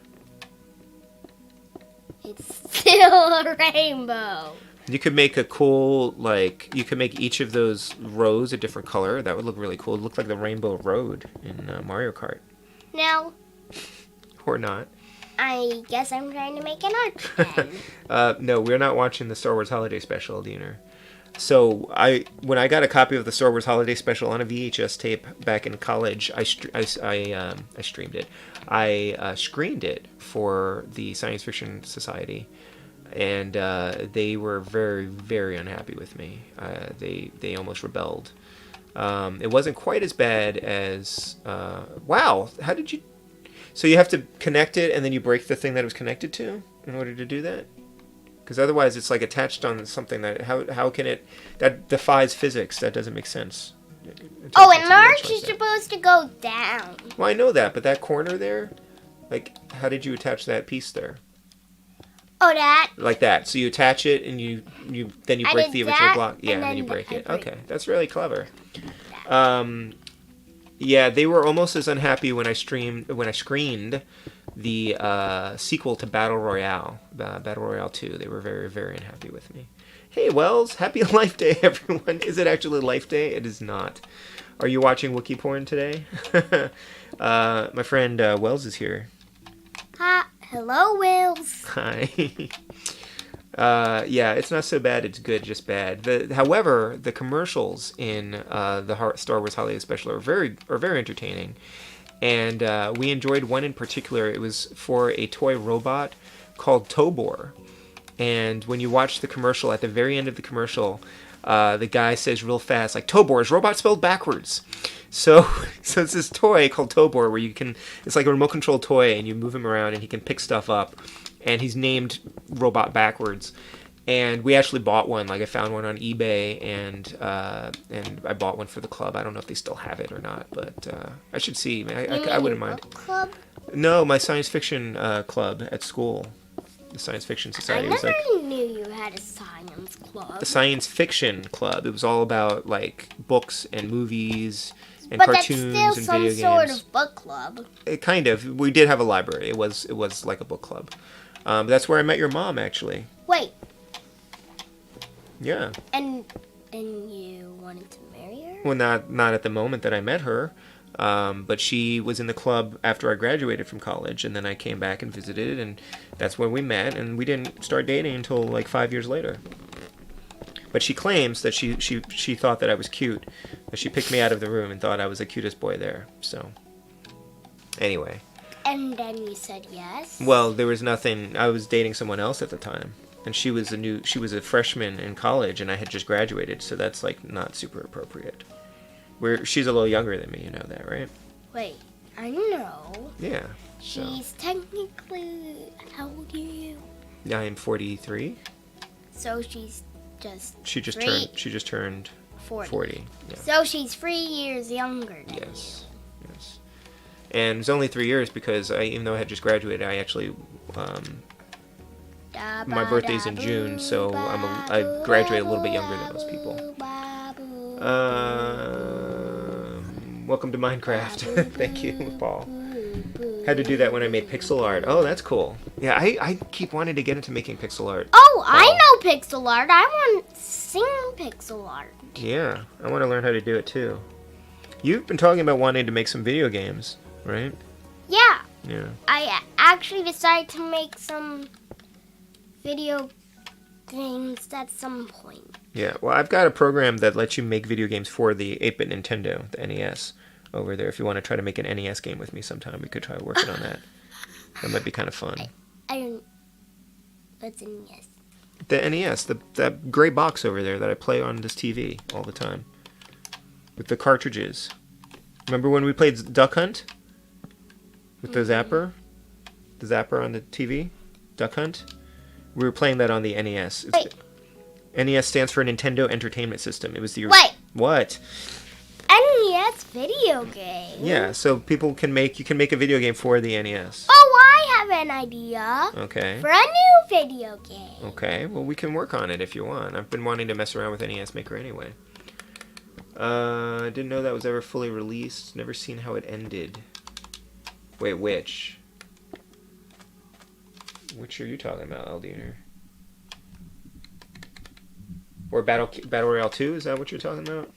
[SPEAKER 2] It's still a rainbow.
[SPEAKER 1] You could make a cool, like, you could make each of those rows a different color. That would look really cool. It would look like the Rainbow Road in Mario Kart.
[SPEAKER 2] Now,
[SPEAKER 1] or not.
[SPEAKER 2] I guess I'm trying to make an arch then.
[SPEAKER 1] No, we're not watching the Star Wars Holiday Special, Diener. So when I got a copy of the Star Wars Holiday Special on a VHS tape back in college, I streamed it. I screened it for the Science Fiction Society, and they were very, very unhappy with me. They almost rebelled. It wasn't quite as bad as wow. How did you? So you have to connect it, and then you break the thing that it was connected to in order to do that? Because otherwise it's like attached on something that, how can it, that defies physics. That doesn't make sense.
[SPEAKER 2] Oh, an arch is supposed to go down.
[SPEAKER 1] Well, I know that, but that corner there, like, how did you attach that piece there?
[SPEAKER 2] Oh, that?
[SPEAKER 1] Like that. So you attach it, and then you break the original block. Yeah, and then you break it. Okay, that's really clever. Yeah, they were almost as unhappy when I screened the sequel to Battle Royale, Battle Royale 2. They were very, very unhappy with me. Hey, Wells, happy Life Day, everyone. Is it actually Life Day? It is not. Are you watching Wookiee porn today? My friend Wells is here.
[SPEAKER 2] Hi. Hello, Wells.
[SPEAKER 1] Hi. Yeah, it's not so bad. It's good, just bad. However, the commercials in the Star Wars Holiday Special are very entertaining, and we enjoyed one in particular. It was for a toy robot called Tobor, and when you watch the commercial, at the very end of the commercial, the guy says real fast, like, "Tobor is robot spelled backwards." So it's this toy called Tobor where it's like a remote control toy, and you move him around, and he can pick stuff up. And he's named Robot backwards, and we actually bought one. Like, I found one on eBay, and I bought one for the club. I don't know if they still have it or not, but I should see. I wouldn't mind.
[SPEAKER 2] Book club?
[SPEAKER 1] No, my science fiction club at school, the Science Fiction Society.
[SPEAKER 2] I never knew you had a science club.
[SPEAKER 1] The Science Fiction Club. It was all about, like, books and movies and
[SPEAKER 2] but
[SPEAKER 1] cartoons
[SPEAKER 2] that's
[SPEAKER 1] and
[SPEAKER 2] still
[SPEAKER 1] video
[SPEAKER 2] some sort
[SPEAKER 1] games.
[SPEAKER 2] of book club.
[SPEAKER 1] It kind of. We did have a library. It was like a book club. That's where I met your mom, actually.
[SPEAKER 2] Wait.
[SPEAKER 1] Yeah.
[SPEAKER 2] And you wanted to marry her?
[SPEAKER 1] Well, not at the moment that I met her, but she was in the club after I graduated from college, and then I came back and visited, and that's when we met, and we didn't start dating until like 5 years later. But she claims that she thought that I was cute, that she picked me out of the room and thought I was the cutest boy there. So, anyway.
[SPEAKER 2] And then you said yes?
[SPEAKER 1] Well, there was nothing. I was dating someone else at the time, and she was a freshman in college, and I had just graduated, so that's like not super appropriate. She's a little younger than me, you know that, right?
[SPEAKER 2] Wait, I know.
[SPEAKER 1] Yeah.
[SPEAKER 2] She's technically, how old are you?
[SPEAKER 1] I am 43.
[SPEAKER 2] So she's just
[SPEAKER 1] She just turned 40. Yeah.
[SPEAKER 2] So she's 3 years younger than
[SPEAKER 1] Yes. And it's only 3 years because even though I had just graduated, I actually my birthday's in June, so I graduated a little bit younger than most people. Welcome to Minecraft. Thank you, Paul. Had to do that when I made pixel art. Oh, that's cool. Yeah, I keep wanting to get into making pixel art.
[SPEAKER 2] Oh, I know pixel art. I want to sing pixel art.
[SPEAKER 1] Yeah, I want to learn how to do it too. You've been talking about wanting to make some video games, right?
[SPEAKER 2] Yeah.
[SPEAKER 1] Yeah.
[SPEAKER 2] I actually decided to make some video games at some point.
[SPEAKER 1] Yeah, well, I've got a program that lets you make video games for the 8-bit Nintendo, the NES, over there. If you want to try to make an NES game with me sometime, we could try working on that. That might be kind of fun.
[SPEAKER 2] I don't... What's an NES?
[SPEAKER 1] The NES, that gray box over there that I play on this TV all the time. With the cartridges. Remember when we played Duck Hunt? With the zapper? The zapper on the TV? Duck Hunt? We were playing that on the NES.
[SPEAKER 2] Wait.
[SPEAKER 1] NES stands for Nintendo Entertainment System. It was the...
[SPEAKER 2] Wait.
[SPEAKER 1] What?
[SPEAKER 2] NES video game?
[SPEAKER 1] Yeah, so you can make a video game for the NES.
[SPEAKER 2] Oh, I have an idea.
[SPEAKER 1] Okay.
[SPEAKER 2] For a new video game.
[SPEAKER 1] Okay, well, we can work on it if you want. I've been wanting to mess around with NES Maker anyway. I didn't know that was ever fully released. Never seen how it ended. Wait, which? Which are you talking about, Eldiner? Or Battle Royale 2? Is that what you're talking about?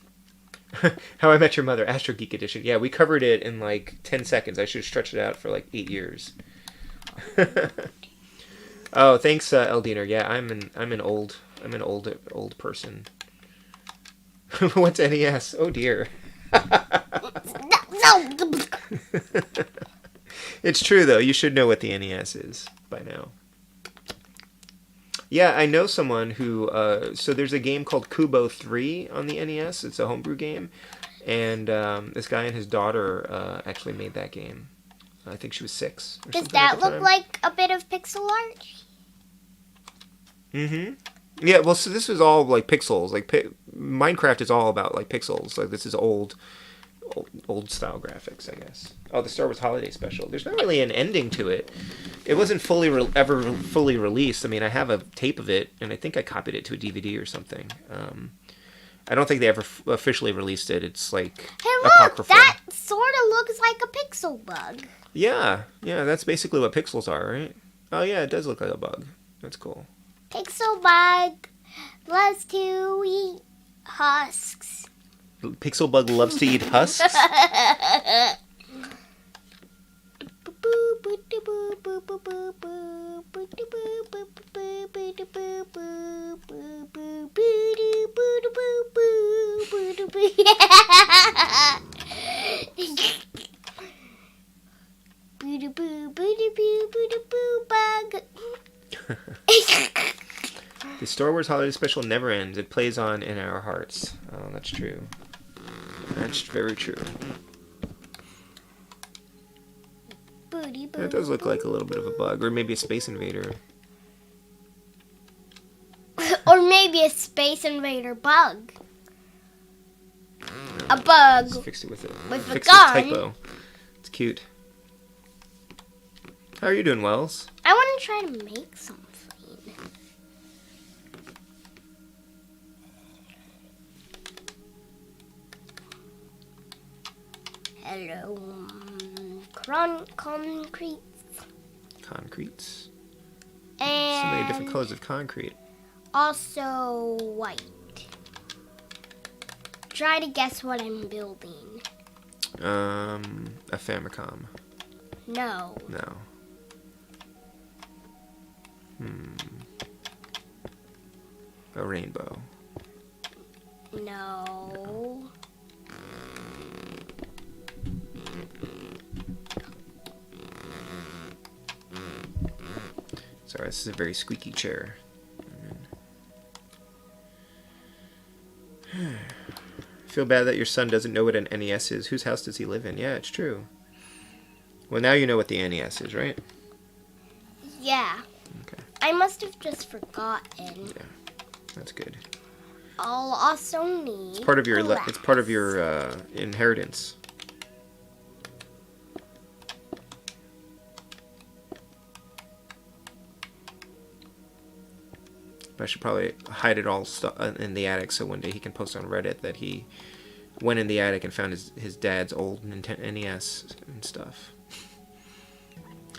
[SPEAKER 1] How I Met Your Mother, Astro Geek Edition. Yeah, we covered it in like 10 seconds. I should have stretched it out for like 8 years. Oh, thanks, Eldiner. Yeah, I'm an old person. What's NES? Oh dear.
[SPEAKER 2] No.
[SPEAKER 1] It's true though. You should know what the NES is by now. Yeah, I know someone who. So there's a game called Kubo 3 on the NES. It's a homebrew game, and this guy and his daughter actually made that game. I think she was 6.
[SPEAKER 2] Does that look like a bit of pixel art?
[SPEAKER 1] Mm-hmm. Yeah. Well, so this is all like pixels. Like Minecraft is all about like pixels. Like this is old style graphics, I guess. Oh, the Star Wars Holiday Special. There's not really an ending to it. It wasn't ever fully released. I mean, I have a tape of it, and I think I copied it to a DVD or something. I don't think they ever officially released it. It's like
[SPEAKER 2] hey, look,
[SPEAKER 1] apocryphal.
[SPEAKER 2] that sort of looks like a pixel bug.
[SPEAKER 1] Yeah, that's basically what pixels are, right? Oh yeah, it does look like a bug. That's cool.
[SPEAKER 2] Pixel bug loves to eat husks.
[SPEAKER 1] Pixel bug loves to eat husks? The Star Wars Holiday Special never ends. It plays on in our hearts. Oh, that's true. That's very true. That does look like a little bit of a bug, or maybe a Space Invader.
[SPEAKER 2] Or maybe a Space Invader bug. A bug.
[SPEAKER 1] Just fixed it with a
[SPEAKER 2] gun.
[SPEAKER 1] typo. It's cute. How are you doing, Wells?
[SPEAKER 2] I want to try to make something. Hello, concretes.
[SPEAKER 1] Concretes.
[SPEAKER 2] And
[SPEAKER 1] so many different colors of concrete.
[SPEAKER 2] Also white. Try to guess what I'm building.
[SPEAKER 1] A Famicom.
[SPEAKER 2] No.
[SPEAKER 1] No. A rainbow.
[SPEAKER 2] No.
[SPEAKER 1] Sorry, this is a very squeaky chair. I feel bad that your son doesn't know what an NES is. Whose house does he live in? Yeah, it's true. Well, now you know what the NES is, right?
[SPEAKER 2] Yeah.
[SPEAKER 1] Okay.
[SPEAKER 2] I must have just forgotten.
[SPEAKER 1] Yeah, that's good.
[SPEAKER 2] I'll also need.
[SPEAKER 1] It's part of your.
[SPEAKER 2] glass.
[SPEAKER 1] It's part of your inheritance. I should probably hide it all in the attic so one day he can post on Reddit that he went in the attic and found his dad's old NES and stuff.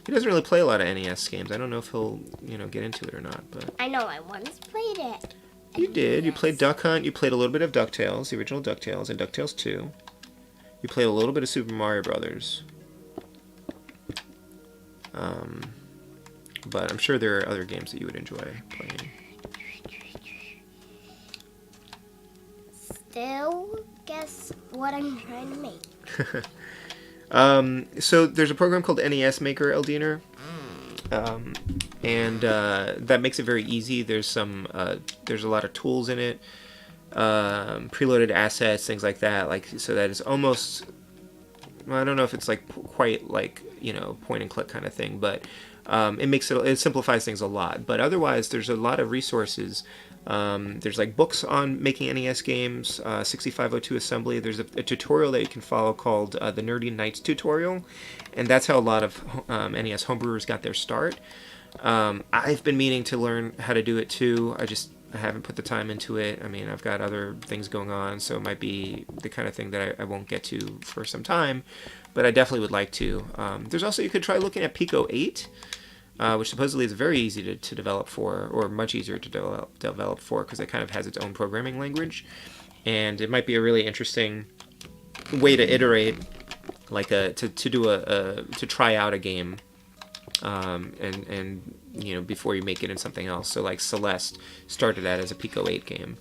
[SPEAKER 1] He doesn't really play a lot of NES games. I don't know if he'll, get into it or not. But
[SPEAKER 2] I know I once played it.
[SPEAKER 1] you did. You played Duck Hunt. You played a little bit of DuckTales, the original DuckTales, and DuckTales 2. You played a little bit of Super Mario Brothers. But I'm sure there are other games that you would enjoy playing.
[SPEAKER 2] Still, guess what I'm trying to make.
[SPEAKER 1] So there's a program called NES Maker, Eldiner, and that makes it very easy. There's a lot of tools in it, preloaded assets, things like that. So that it's almost, well, I don't know if it's quite point and click kind of thing, but it simplifies things a lot. But otherwise, there's a lot of resources. There's books on making NES games, 6502 assembly. There's a tutorial that you can follow called the Nerdy Knights tutorial, and that's how a lot of NES homebrewers got their start. I've been meaning to learn how to do it too. I haven't put the time into it. I mean, I've got other things going on, so it might be the kind of thing that I won't get to for some time, but I definitely would like to. There's also, you could try looking at Pico 8, which supposedly is very easy to develop for, or much easier to develop for, because it kind of has its own programming language, and it might be a really interesting way to iterate, like to try out a game, and you know, before you make it in something else. So like Celeste started out as a Pico 8 game,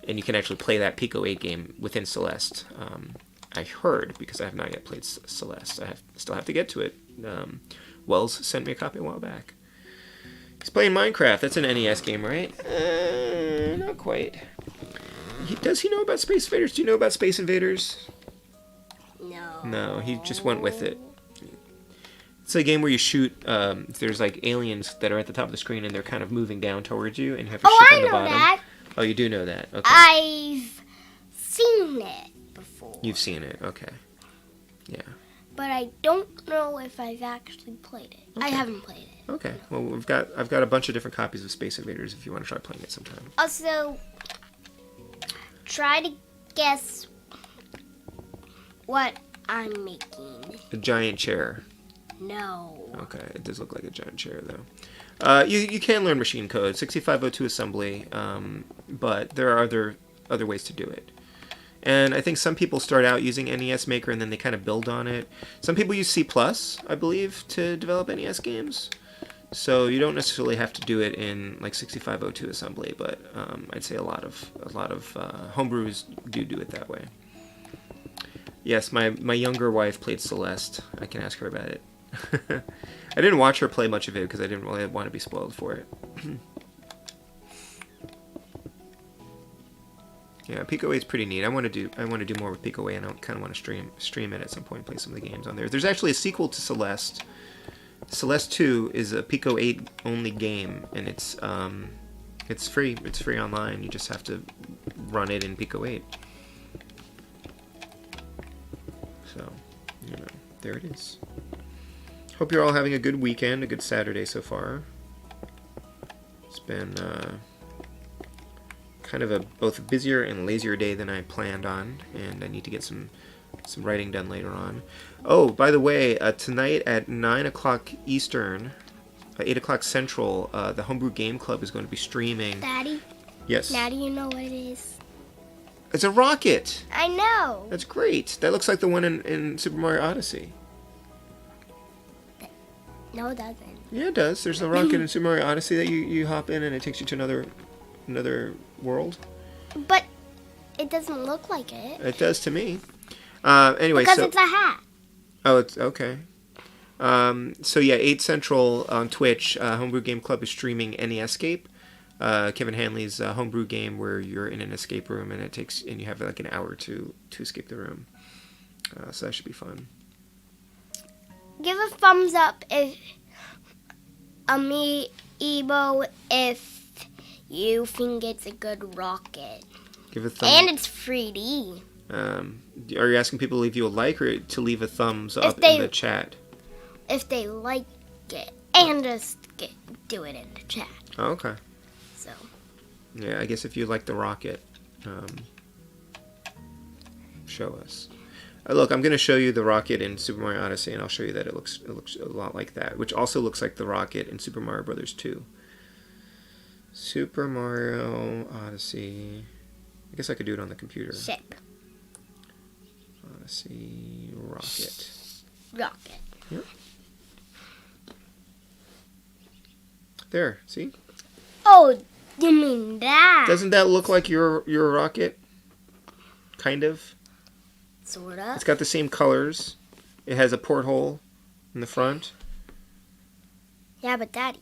[SPEAKER 1] and you can actually play that Pico 8 game within Celeste. I heard, because I have not yet played Celeste. Still have to get to it. Wells sent me a copy a while back. He's playing Minecraft. That's an NES game, right? Not quite. Does he know about Space Invaders? Do you know about Space Invaders?
[SPEAKER 2] No.
[SPEAKER 1] No, he just went with it. It's a game where you shoot, there's like aliens that are at the top of the screen and they're kind of moving down towards you, and you have to shoot on the bottom.
[SPEAKER 2] That.
[SPEAKER 1] Oh, you do know that. Okay.
[SPEAKER 2] I've seen it before.
[SPEAKER 1] You've seen it. Okay. Yeah.
[SPEAKER 2] But I don't know if I've actually played it.
[SPEAKER 1] Okay.
[SPEAKER 2] I haven't played it.
[SPEAKER 1] Okay. Well, I've got a bunch of different copies of Space Invaders if you want to try playing it sometime.
[SPEAKER 2] Also, try to guess what I'm making.
[SPEAKER 1] A giant chair.
[SPEAKER 2] No.
[SPEAKER 1] Okay, it does look like a giant chair, though. You can learn machine code, 6502 assembly, but there are other ways to do it. And I think some people start out using NES Maker and then they kind of build on it. Some people use C+, I believe, to develop NES games. So you don't necessarily have to do it in like 6502 assembly, but I'd say a lot of homebrews do it that way. Yes, my younger wife played Celeste. I can ask her about it. I didn't watch her play much of it because I didn't really want to be spoiled for it. Yeah, Pico 8 is pretty neat. I want to do more with Pico 8, and I kind of want to stream it at some point, play some of the games on there. There's actually a sequel to Celeste. Celeste 2 is a Pico 8 only game, and it's free. It's free online. You just have to run it in Pico 8. So, you know, there it is. Hope you're all having a good weekend, a good Saturday so far. It's been kind of both a busier and lazier day than I planned on, and I need to get some writing done later on. Oh, by the way, tonight at 9 o'clock Eastern, 8 o'clock Central, the Homebrew Game Club is going to be streaming.
[SPEAKER 2] Daddy?
[SPEAKER 1] Yes?
[SPEAKER 2] Now do you know what it is?
[SPEAKER 1] It's a rocket!
[SPEAKER 2] I know!
[SPEAKER 1] That's great. That looks like the one in Super Mario Odyssey.
[SPEAKER 2] No, it doesn't.
[SPEAKER 1] Yeah, it does. There's a rocket in Super Mario Odyssey that you hop in and it takes you to another world.
[SPEAKER 2] But it doesn't look like it.
[SPEAKER 1] It does to me. Anyway,
[SPEAKER 2] because it's a hat.
[SPEAKER 1] Oh, it's okay. So yeah, 8 Central on Twitch. Homebrew Game Club is streaming NEScape, Kevin Hanley's homebrew game where you're in an escape room and you have like an hour to escape the room. So that should be fun.
[SPEAKER 2] Give a thumbs up if Amiibo if you think it's a good rocket.
[SPEAKER 1] Give a thumb.
[SPEAKER 2] And it's 3D.
[SPEAKER 1] Are you asking people to leave you a like or to leave a thumbs up in the chat?
[SPEAKER 2] If they like it. And just do it in the chat.
[SPEAKER 1] Oh, okay.
[SPEAKER 2] So. Yeah,
[SPEAKER 1] I guess if you like the rocket, show us. Look, I'm going to show you the rocket in Super Mario Odyssey, and I'll show you that it looks a lot like that, which also looks like the rocket in Super Mario Brothers 2. Super Mario Odyssey. I guess I could do it on the computer.
[SPEAKER 2] Ship.
[SPEAKER 1] Odyssey rocket.
[SPEAKER 2] Rocket.
[SPEAKER 1] Yep. There, see?
[SPEAKER 2] Oh, you mean that?
[SPEAKER 1] Doesn't that look like your rocket? Kind of.
[SPEAKER 2] Sorta.
[SPEAKER 1] It's got the same colors. It has a porthole in the front.
[SPEAKER 2] Yeah, but Daddy,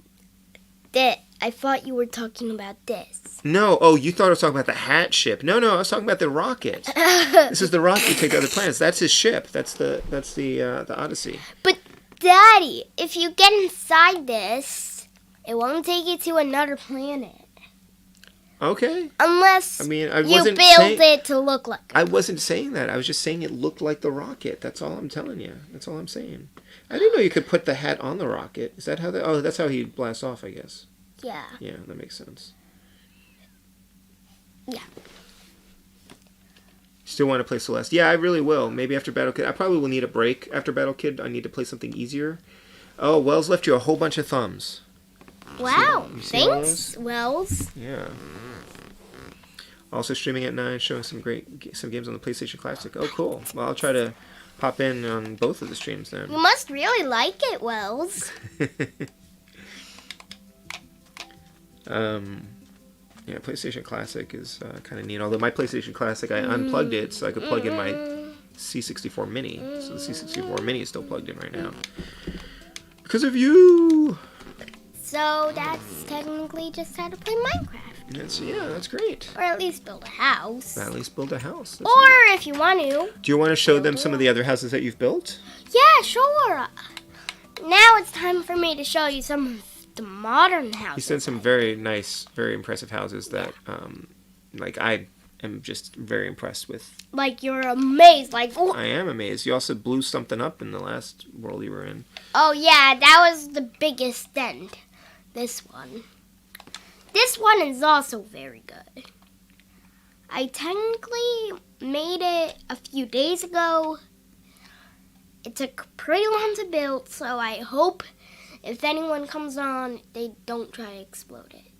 [SPEAKER 2] I thought you were talking about this.
[SPEAKER 1] No, oh, you thought I was talking about the hat ship. No, I was talking about the rocket. This is the rocket you take to other planets. That's his ship. That's the Odyssey.
[SPEAKER 2] But Daddy, if you get inside this, it won't take you to another planet.
[SPEAKER 1] Okay.
[SPEAKER 2] Unless
[SPEAKER 1] you
[SPEAKER 2] build it to look like it.
[SPEAKER 1] I wasn't saying that. I was just saying it looked like the rocket. That's all I'm telling you. That's all I'm saying. I didn't know you could put the hat on the rocket. Is that how oh, that's how he blasts off, I guess.
[SPEAKER 2] Yeah.
[SPEAKER 1] Yeah, that makes sense.
[SPEAKER 2] Yeah.
[SPEAKER 1] Still want to play Celeste? Yeah, I really will. Maybe after Battle Kid. I probably will need a break after Battle Kid. I need to play something easier. Oh, Wells left you a whole bunch of thumbs.
[SPEAKER 2] Wow. Thanks, Wells.
[SPEAKER 1] Yeah. Also streaming at 9, showing some games on the PlayStation Classic. Oh, cool. Well, I'll try to hop in on both of the streams then.
[SPEAKER 2] You must really like it, Wells.
[SPEAKER 1] Yeah, PlayStation Classic is kind of neat. Although my PlayStation Classic, I unplugged it so I could plug in my C64 Mini. So the C64 Mini is still plugged in right now. Because of you!
[SPEAKER 2] So that's technically just how to play Minecraft.
[SPEAKER 1] Yeah, that's great.
[SPEAKER 2] Or at least build a house.
[SPEAKER 1] At least build a house. That's
[SPEAKER 2] or
[SPEAKER 1] neat.
[SPEAKER 2] if you want to.
[SPEAKER 1] Do you want to show them some of the other houses that you've built?
[SPEAKER 2] Yeah, sure. Now it's time for me to show you some of the modern houses.
[SPEAKER 1] He sent some very nice, very impressive houses that, like, I am just very impressed with.
[SPEAKER 2] Like, you're amazed. Like, oh.
[SPEAKER 1] I am amazed. You also blew something up in the last world you were in.
[SPEAKER 2] Oh, yeah, that was the biggest dent. This one. This one is also very good. I technically made it a few days ago. It took pretty long to build, so I hope if anyone comes on, they don't try to explode it.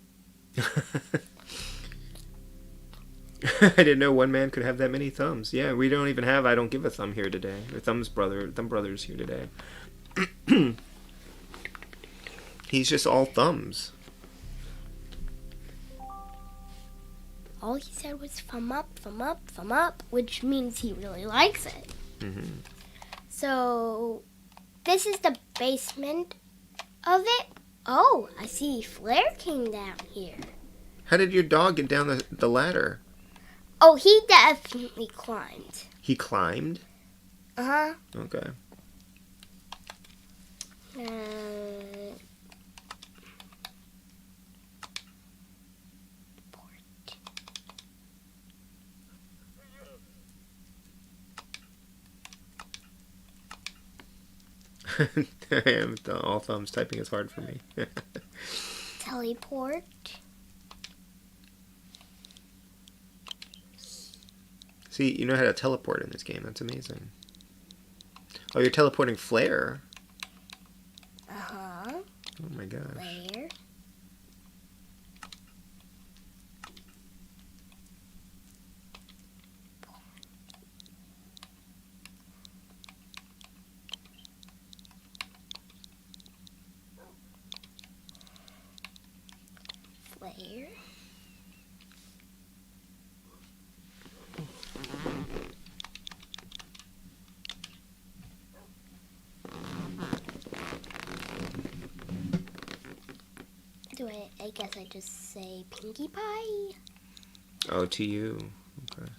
[SPEAKER 1] I didn't know one man could have that many thumbs. Yeah, we don't even have I Don't Give a Thumb here today. Or Thumb Brothers here today. He's just all thumbs.
[SPEAKER 2] All he said was thumb up, thumb up, thumb up, which means he really likes it.
[SPEAKER 1] Mm-hmm.
[SPEAKER 2] So, this is the basement of it. Oh, I see Flare came down here.
[SPEAKER 1] How did your dog get down the ladder?
[SPEAKER 2] Oh, he definitely climbed.
[SPEAKER 1] He climbed?
[SPEAKER 2] Uh-huh.
[SPEAKER 1] Okay. I am all thumbs. Typing is hard for me.
[SPEAKER 2] Teleport.
[SPEAKER 1] See, you know how to teleport in this game. That's amazing. Oh, you're teleporting Flare.
[SPEAKER 2] Uh-huh.
[SPEAKER 1] Oh my gosh.
[SPEAKER 2] Flare. Flare. I guess I just say Pinkie Pie.
[SPEAKER 1] Oh, to you. Okay.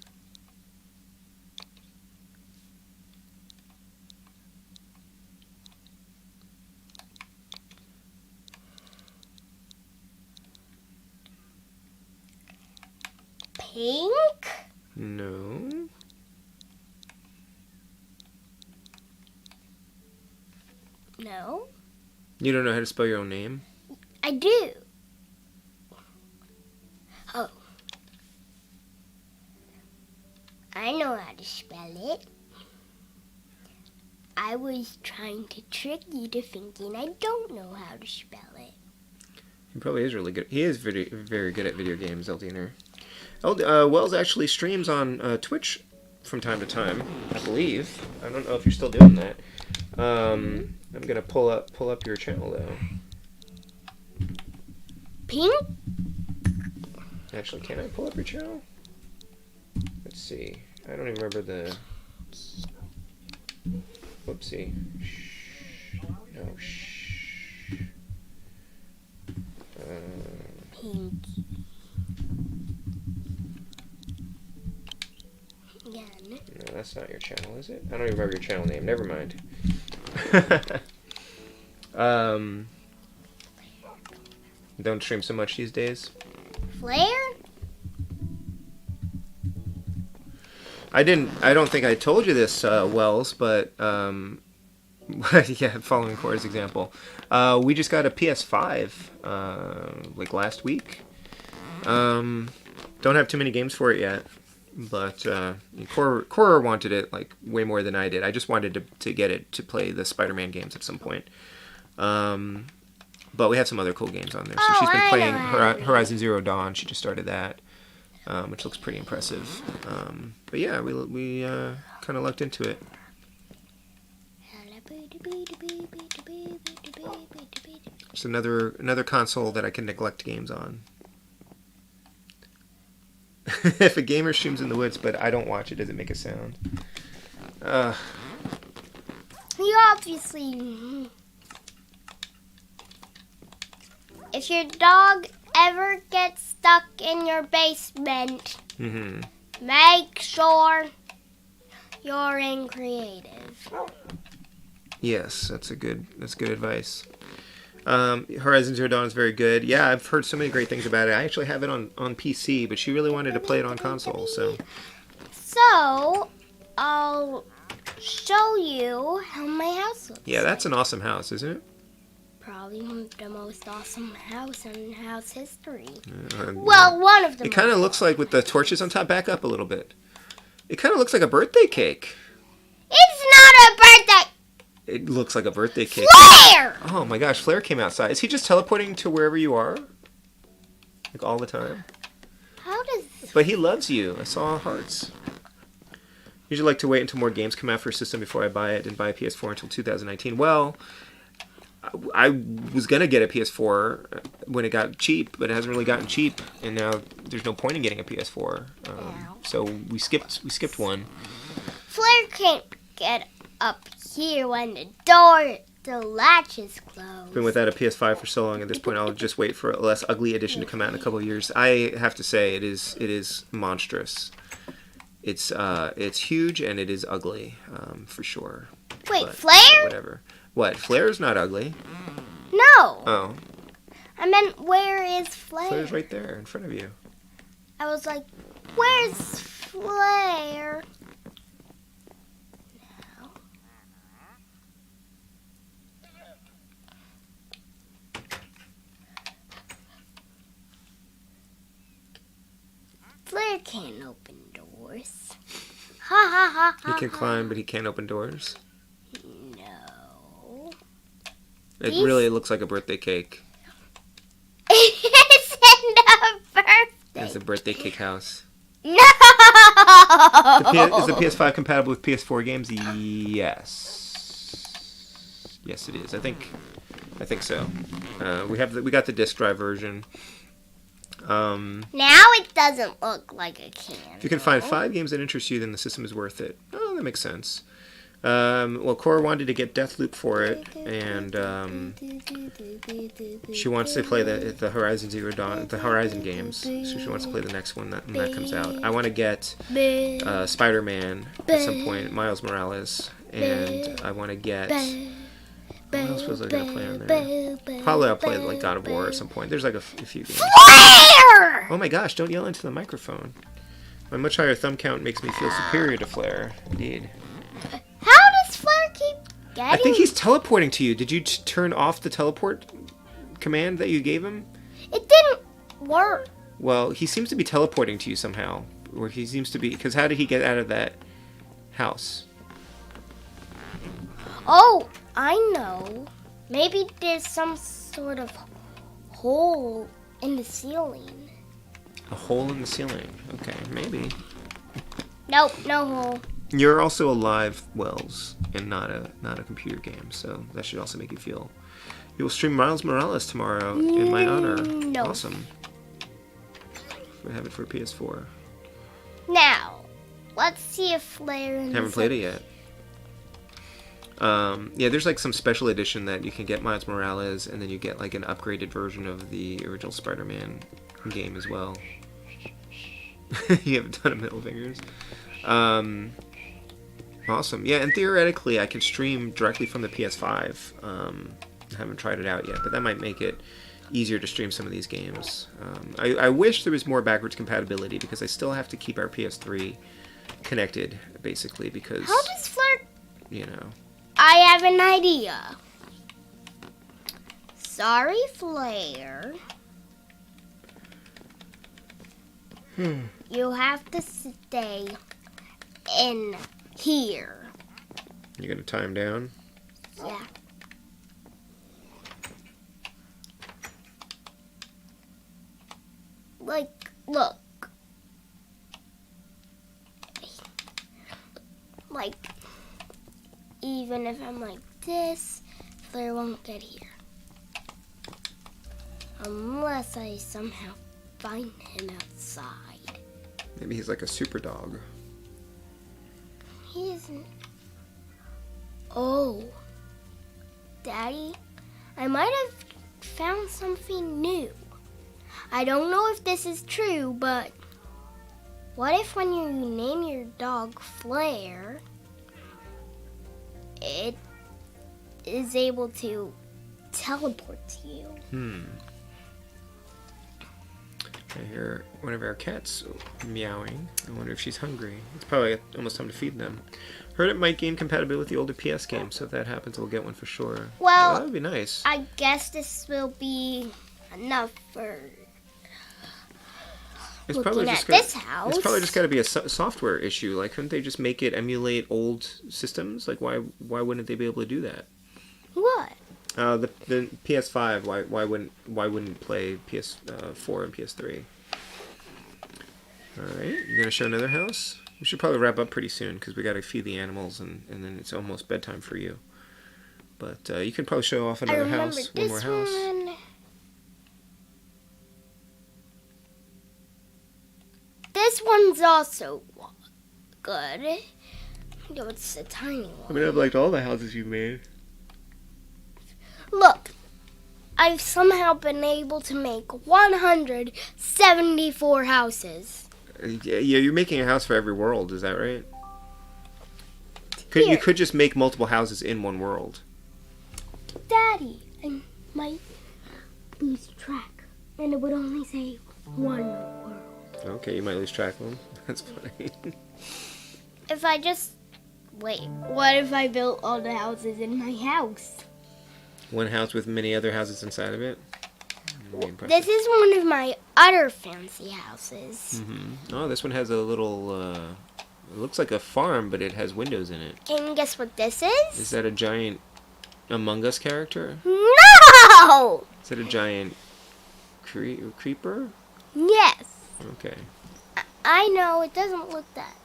[SPEAKER 2] Pink?
[SPEAKER 1] No.
[SPEAKER 2] No.
[SPEAKER 1] You don't know how to spell your own name?
[SPEAKER 2] I do. Oh. I know how to spell it. I was trying to trick you to thinking I don't know how to spell it.
[SPEAKER 1] He probably is really good. He is very, very good at video games, Eldiner. Wells actually streams on Twitch from time to time, I believe. I don't know if you're still doing that. I'm gonna pull up your channel though.
[SPEAKER 2] Pink?
[SPEAKER 1] Actually, can I pull up your channel? Let's see. I don't even remember the. Whoopsie. Shh. No. Shh.
[SPEAKER 2] Pink. Again.
[SPEAKER 1] No, that's not your channel, is it? I don't even remember your channel name. Never mind. Don't stream so much these days.
[SPEAKER 2] Flare?
[SPEAKER 1] I don't think I told you this, Wells, but yeah, following Cora's example, we just got a PS5 like last week. Don't have too many games for it yet, but Cora wanted it like way more than I did. I just wanted to get it to play the Spider-Man games at some point. But we have some other cool games on there. So she's been playing Horizon Zero Dawn. She just started that, which looks pretty impressive. But yeah, we kind of lucked into it. It's another console that I can neglect games on. If a gamer streams in the woods, but I don't watch it, does it make a sound?
[SPEAKER 2] You obviously... If your dog ever gets stuck in your basement, make sure you're in creative.
[SPEAKER 1] Yes, that's good advice. Horizon Zero Dawn is very good. Yeah, I've heard so many great things about it. I actually have it on PC, but she really wanted to play it on console, so...
[SPEAKER 2] So, I'll show you how my house looks.
[SPEAKER 1] Yeah, that's an awesome house, isn't it?
[SPEAKER 2] Probably the most awesome house in house history. Well, one of them.
[SPEAKER 1] It kind of looks like, with the torches on top, back up a little bit. It kind of looks like a birthday cake.
[SPEAKER 2] It's not a birthday.
[SPEAKER 1] It looks like a birthday cake.
[SPEAKER 2] Flare!
[SPEAKER 1] Oh my gosh, Flare came outside. Is he just teleporting to wherever you are? Like all the time?
[SPEAKER 2] How does...
[SPEAKER 1] But he loves you. I saw hearts. Usually like to wait until more games come out for a system before I buy it. Didn't buy a PS4 until 2019. Well... I was going to get a PS4 when it got cheap, but it hasn't really gotten cheap, and now there's no point in getting a PS4. So we skipped one.
[SPEAKER 2] Flare can't get up here when the latch is closed.
[SPEAKER 1] Been without a PS5 for so long, at this point I'll just wait for a less ugly edition to come out in a couple of years. I have to say it is monstrous. It's huge and it is ugly, for sure.
[SPEAKER 2] Wait,
[SPEAKER 1] but,
[SPEAKER 2] Flare?
[SPEAKER 1] Whatever. What? Flare's not ugly.
[SPEAKER 2] No.
[SPEAKER 1] Oh.
[SPEAKER 2] I meant, where is Flare?
[SPEAKER 1] Flare's right there in front of you.
[SPEAKER 2] I was like, where's Flare? No. Flare can't open doors. Ha ha ha ha.
[SPEAKER 1] He can climb, but he can't open doors. It really looks like a birthday cake.
[SPEAKER 2] It's a birthday.
[SPEAKER 1] It's a birthday cake house.
[SPEAKER 2] No!
[SPEAKER 1] Is the PS5 compatible with PS4 games? Yes. Yes, it is. I think so. We got the disc drive version.
[SPEAKER 2] Now it doesn't look like a can.
[SPEAKER 1] If you can find 5 games that interest you, then the system is worth it. Oh, that makes sense. Well, Cora wanted to get Deathloop for it, and she wants to play the Horizon Zero Dawn, the Horizon games. So she wants to play the next one when that comes out. I want to get Spider-Man at some point, Miles Morales, and I want to get... What else was I going to play on there? Probably I'll play like God of War at some point. There's like a few games.
[SPEAKER 2] Flare!
[SPEAKER 1] Oh my gosh, don't yell into the microphone. My much higher thumb count makes me feel superior to Flare. Indeed.
[SPEAKER 2] How does Flare keep getting...
[SPEAKER 1] I think he's teleporting to you. Did you turn off the teleport command that you gave him?
[SPEAKER 2] It didn't work.
[SPEAKER 1] Well, he seems to be teleporting to you somehow. Or he seems to be... Because how did he get out of that house?
[SPEAKER 2] Oh, I know. Maybe there's some sort of hole in the ceiling.
[SPEAKER 1] A hole in the ceiling. Okay, maybe.
[SPEAKER 2] Nope, no hole.
[SPEAKER 1] You're also a live Wells and not a computer game, so that should also make you feel. You will stream Miles Morales tomorrow in my honor.
[SPEAKER 2] No.
[SPEAKER 1] Awesome. We have it for PS4.
[SPEAKER 2] Now, let's see if Flare...
[SPEAKER 1] Haven't played it yet. Yeah, there's like some special edition that you can get Miles Morales, and then you get like an upgraded version of the original Spider-Man game as well. You have a ton of middle fingers. Awesome. Yeah, and theoretically I can stream directly from the PS5. I haven't tried it out yet, but that might make it easier to stream some of these games. I wish there was more backwards compatibility, because I still have to keep our PS3 connected, basically, because...
[SPEAKER 2] How does Flare...
[SPEAKER 1] You know...
[SPEAKER 2] I have an idea. Sorry, Flare. You have to stay in here.
[SPEAKER 1] You gonna tie him down?
[SPEAKER 2] Yeah. Like, look. Like, even if I'm like this, Flare won't get here. Unless I somehow find him outside.
[SPEAKER 1] Maybe he's like a super dog.
[SPEAKER 2] He isn't. Oh. Daddy, I might have found something new. I don't know if this is true, but what if when you name your dog Flare, it is able to teleport to you?
[SPEAKER 1] I hear one of our cats meowing. I wonder if she's hungry. It's probably almost time to feed them. Heard it might gain compatibility with the older PS games, so if that happens, we'll get one for sure.
[SPEAKER 2] Well,
[SPEAKER 1] that would be nice.
[SPEAKER 2] I guess this will be enough for
[SPEAKER 1] It's
[SPEAKER 2] looking
[SPEAKER 1] probably
[SPEAKER 2] at
[SPEAKER 1] just
[SPEAKER 2] this house.
[SPEAKER 1] It's probably just got to be a software issue. Like, couldn't they just make it emulate old systems? Like, why wouldn't they be able to do that?
[SPEAKER 2] What?
[SPEAKER 1] The PS5. Why wouldn't play PS4 and PS3? All right, you gonna show another house? We should probably wrap up pretty soon because we got to feed the animals and then it's almost bedtime for you. But you can probably show off another house, one more house.
[SPEAKER 2] One. This one's also good. Though it's a tiny one.
[SPEAKER 1] I mean, I've liked all the houses you've made.
[SPEAKER 2] Look, I've somehow been able to make 174 houses.
[SPEAKER 1] Yeah, you're making a house for every world, is that right?
[SPEAKER 2] Here.
[SPEAKER 1] You could just make multiple houses in one world.
[SPEAKER 2] Daddy, I might lose track, and it would only say one world.
[SPEAKER 1] Okay, you might lose track of them. That's funny.
[SPEAKER 2] If I just... Wait, what if I built all the houses in my house?
[SPEAKER 1] One house with many other houses inside of it.
[SPEAKER 2] This is one of my other fancy houses.
[SPEAKER 1] Oh, this one has a little, it looks like a farm, but it has windows in it.
[SPEAKER 2] Can you guess what this is?
[SPEAKER 1] Is that a giant Among Us character?
[SPEAKER 2] No!
[SPEAKER 1] Is that a giant creeper?
[SPEAKER 2] Yes.
[SPEAKER 1] Okay.
[SPEAKER 2] I know, it doesn't look that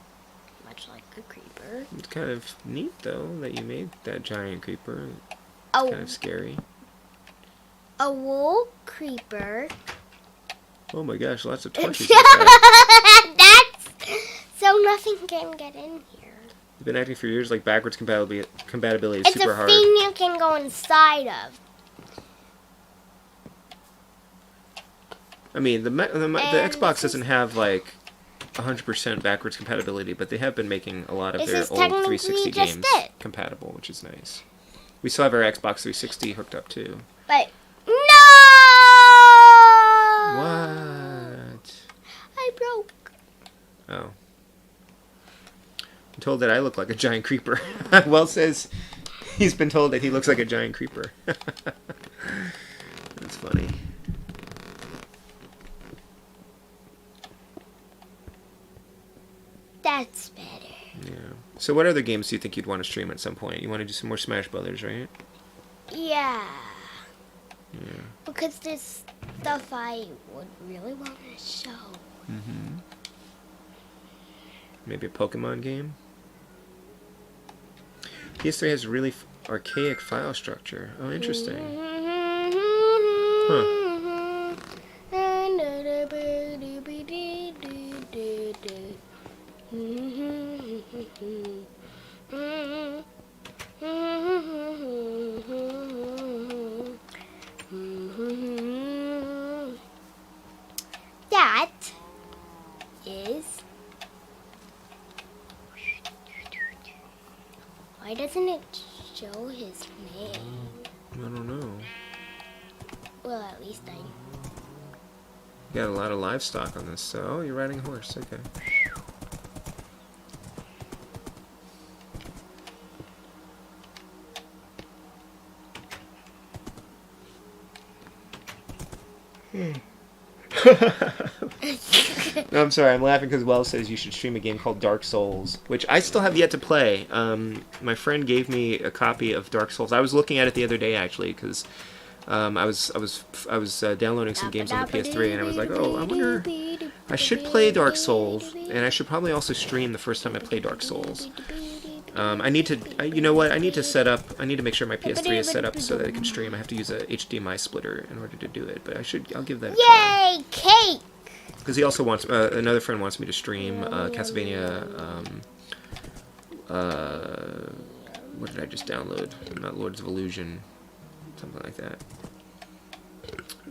[SPEAKER 2] much like a creeper.
[SPEAKER 1] It's kind of neat, though, that you made that giant creeper. It's
[SPEAKER 2] Oh.
[SPEAKER 1] kind of scary.
[SPEAKER 2] A wool creeper.
[SPEAKER 1] Oh my gosh, lots of torches inside.
[SPEAKER 2] That's... So nothing can get in here.
[SPEAKER 1] You've been acting for years like backwards compatibility is
[SPEAKER 2] It's
[SPEAKER 1] super
[SPEAKER 2] a
[SPEAKER 1] hard.
[SPEAKER 2] thing you can go inside of.
[SPEAKER 1] I mean, the Xbox doesn't have like 100% backwards compatibility, but they have been making a lot of
[SPEAKER 2] This
[SPEAKER 1] their
[SPEAKER 2] is
[SPEAKER 1] old
[SPEAKER 2] technically
[SPEAKER 1] 360
[SPEAKER 2] just
[SPEAKER 1] games
[SPEAKER 2] it.
[SPEAKER 1] compatible, which is nice. We still have our Xbox 360 hooked up too.
[SPEAKER 2] But no!
[SPEAKER 1] What?
[SPEAKER 2] I broke.
[SPEAKER 1] Oh. I'm told that I look like a giant creeper. Well says he's been told that he looks like a giant creeper. That's funny.
[SPEAKER 2] That's better.
[SPEAKER 1] Yeah. So what other games do you think you'd want to stream at some point? You want to do some more Smash Brothers, right?
[SPEAKER 2] Yeah.
[SPEAKER 1] Yeah.
[SPEAKER 2] Because there's stuff I would really want to show.
[SPEAKER 1] Mm-hmm. Maybe a Pokemon game? PS3 has really archaic file structure. Oh, interesting. Huh.
[SPEAKER 2] That is... Why doesn't it show his name?
[SPEAKER 1] I don't know.
[SPEAKER 2] Well, at least I...
[SPEAKER 1] You got a lot of livestock on this, so... Oh, you're riding a horse. Okay. No, I'm sorry. I'm laughing because Wells says you should stream a game called Dark Souls, which I still have yet to play. My friend gave me a copy of Dark Souls. I was looking at it the other day actually because I was downloading some games on the PS3, and I was like, oh, I wonder. I should play Dark Souls, and I should probably also stream the first time I play Dark Souls. I need to, you know what? I need to make sure my PS3 is set up so that it can stream. I have to use a HDMI splitter in order to do it, but I'll give that a try.
[SPEAKER 2] Yay, cake!
[SPEAKER 1] Because he also wants, another friend wants me to stream Castlevania, what did I just download? Not Lords of Illusion, something like that.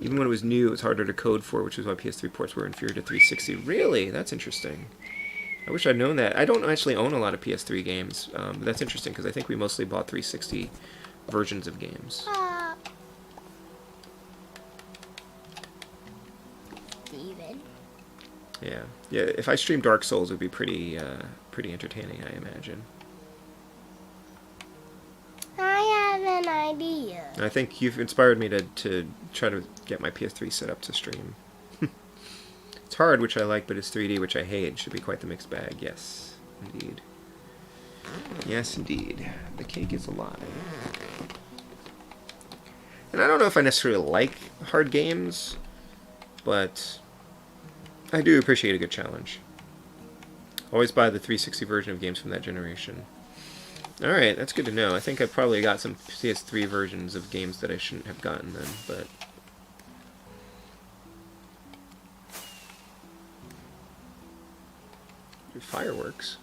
[SPEAKER 1] Even when it was new, it was harder to code for, which is why PS3 ports were inferior to 360. Really? That's interesting. I wish I'd known that. I don't actually own a lot of PS3 games, but that's interesting because I think we mostly bought 360 versions of games.
[SPEAKER 2] Steven.
[SPEAKER 1] Yeah. If I streamed Dark Souls, it would be pretty entertaining, I imagine.
[SPEAKER 2] I have an idea.
[SPEAKER 1] I think you've inspired me to try to get my PS3 set up to stream. It's hard, which I like, but it's 3D, which I hate. It should be quite the mixed bag. Yes, indeed. Yes, indeed. The cake is alive. And I don't know if I necessarily like hard games, but I do appreciate a good challenge. Always buy the 360 version of games from that generation. Alright, that's good to know. I think I probably got some PS3 versions of games that I shouldn't have gotten then, but... Fireworks.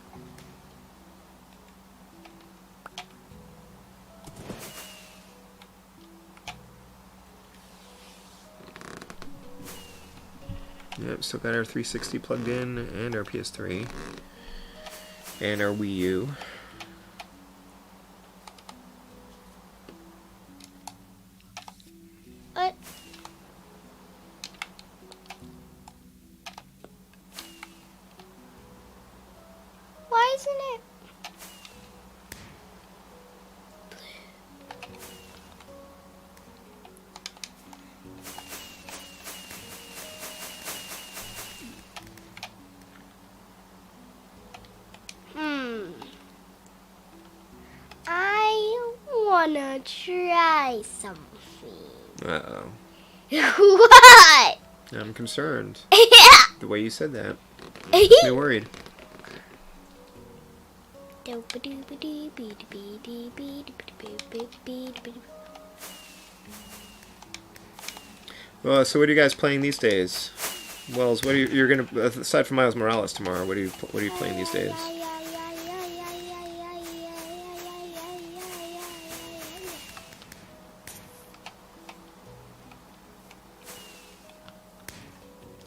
[SPEAKER 1] Yep, still got our 360 plugged in, and our PS3, and our Wii U.
[SPEAKER 2] What? Why isn't it? I wanna try something.
[SPEAKER 1] Uh-oh.
[SPEAKER 2] What?
[SPEAKER 1] I'm concerned.
[SPEAKER 2] Yeah.
[SPEAKER 1] The way you said that makes me worried. Well, so what are you guys playing these days? Wells, what are you're gonna aside from Miles Morales tomorrow? What are you playing these days?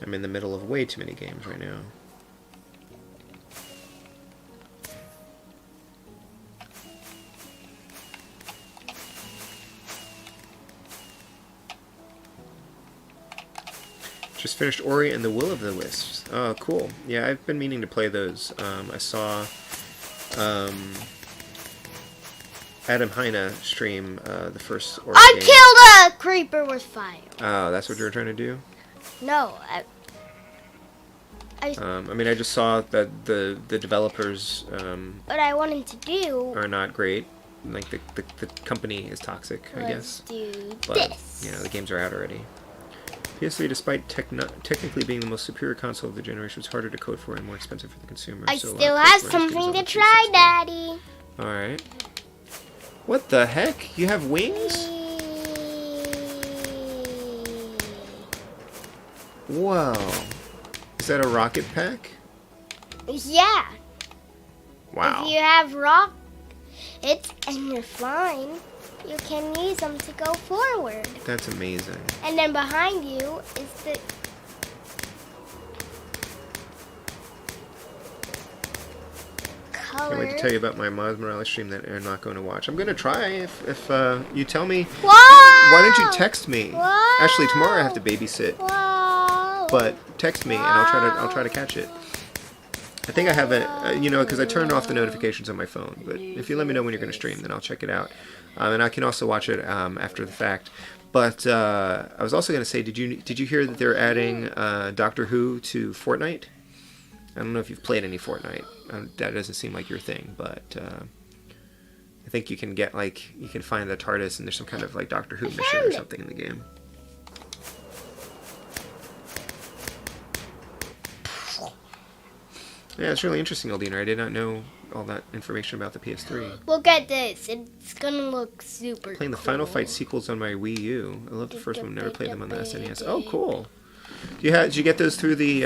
[SPEAKER 1] I'm in the middle of way too many games right now. Just finished Ori and the Will of the Wisps. Oh, cool. Yeah, I've been meaning to play those. I saw Adam Heine stream the first Ori game.
[SPEAKER 2] I killed a creeper with fire.
[SPEAKER 1] Oh, that's what you were trying to do?
[SPEAKER 2] No,
[SPEAKER 1] I mean, I just saw that the developers
[SPEAKER 2] what I wanted to do
[SPEAKER 1] are not great. Like the company is toxic, I guess.
[SPEAKER 2] do
[SPEAKER 1] But
[SPEAKER 2] this.
[SPEAKER 1] you know, the games are out already. PS3, despite technically being the most superior console of the generation, was harder to code for and more expensive for the consumer.
[SPEAKER 2] I
[SPEAKER 1] so
[SPEAKER 2] still have something to try, Daddy.
[SPEAKER 1] All right. What the heck? You have wings? Whoa. Is that a rocket pack?
[SPEAKER 2] Yeah.
[SPEAKER 1] Wow.
[SPEAKER 2] If you have rockets and you're flying, you can use them to go forward.
[SPEAKER 1] That's amazing.
[SPEAKER 2] And then behind you is the...
[SPEAKER 1] Can't wait to tell you about my Miles Morales stream that I'm not going to watch. I'm going to try if you tell me.
[SPEAKER 2] Whoa!
[SPEAKER 1] Why don't you text me?
[SPEAKER 2] Whoa!
[SPEAKER 1] Actually, tomorrow I have to babysit.
[SPEAKER 2] Whoa!
[SPEAKER 1] But text me and I'll try to catch it. I think I have a, you know, because I turned off the notifications on my phone. But if you let me know when you're going to stream, then I'll check it out. And I can also watch it after the fact. But I was also going to say, did you hear that they're adding Doctor Who to Fortnite? I don't know if you've played any Fortnite. That doesn't seem like your thing, but I think you can get you can find the TARDIS and there's some kind of like Doctor Who mission or something in the game. Yeah, it's really interesting, Aldina. I did not know all that information about the PS3.
[SPEAKER 2] Look at this. It's gonna look super
[SPEAKER 1] Playing the
[SPEAKER 2] cool.
[SPEAKER 1] Final Fight sequels on my Wii U. I love the first one. Never played them on the SNES. Oh, cool. Did you get those through the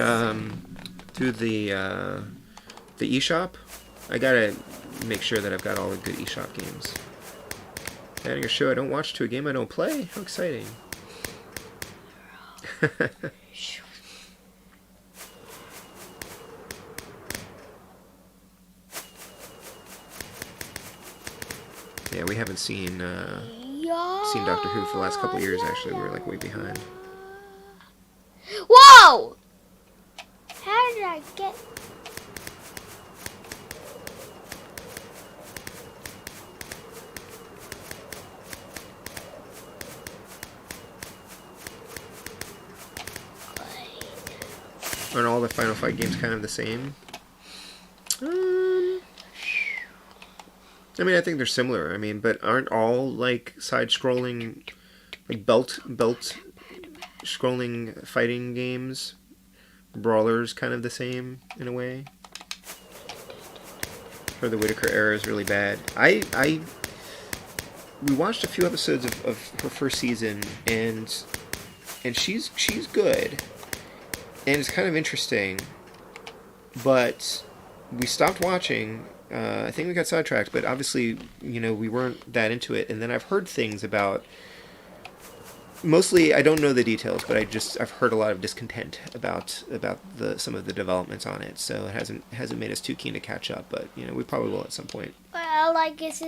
[SPEAKER 1] eShop? I gotta make sure that I've got all the good eShop games. Adding a show I don't watch to a game I don't play? How exciting. Yeah, we haven't seen Doctor Who for the last couple of years, actually. We were like way behind.
[SPEAKER 2] Whoa! How did I get...
[SPEAKER 1] Aren't all the Final Fight games kind of the same? I mean, I think they're similar. I mean, but aren't all like side-scrolling, like belt scrolling fighting games, brawlers, kind of the same in a way? Or the Whitaker era is really bad. We watched a few episodes of her first season, and she's good, and it's kind of interesting, but we stopped watching. I think we got sidetracked, but obviously, we weren't that into it. And then I've heard things about, mostly I don't know the details, but I've heard a lot of discontent about some of the developments on it. So it hasn't made us too keen to catch up, but we probably will at some point.
[SPEAKER 2] Well, I guess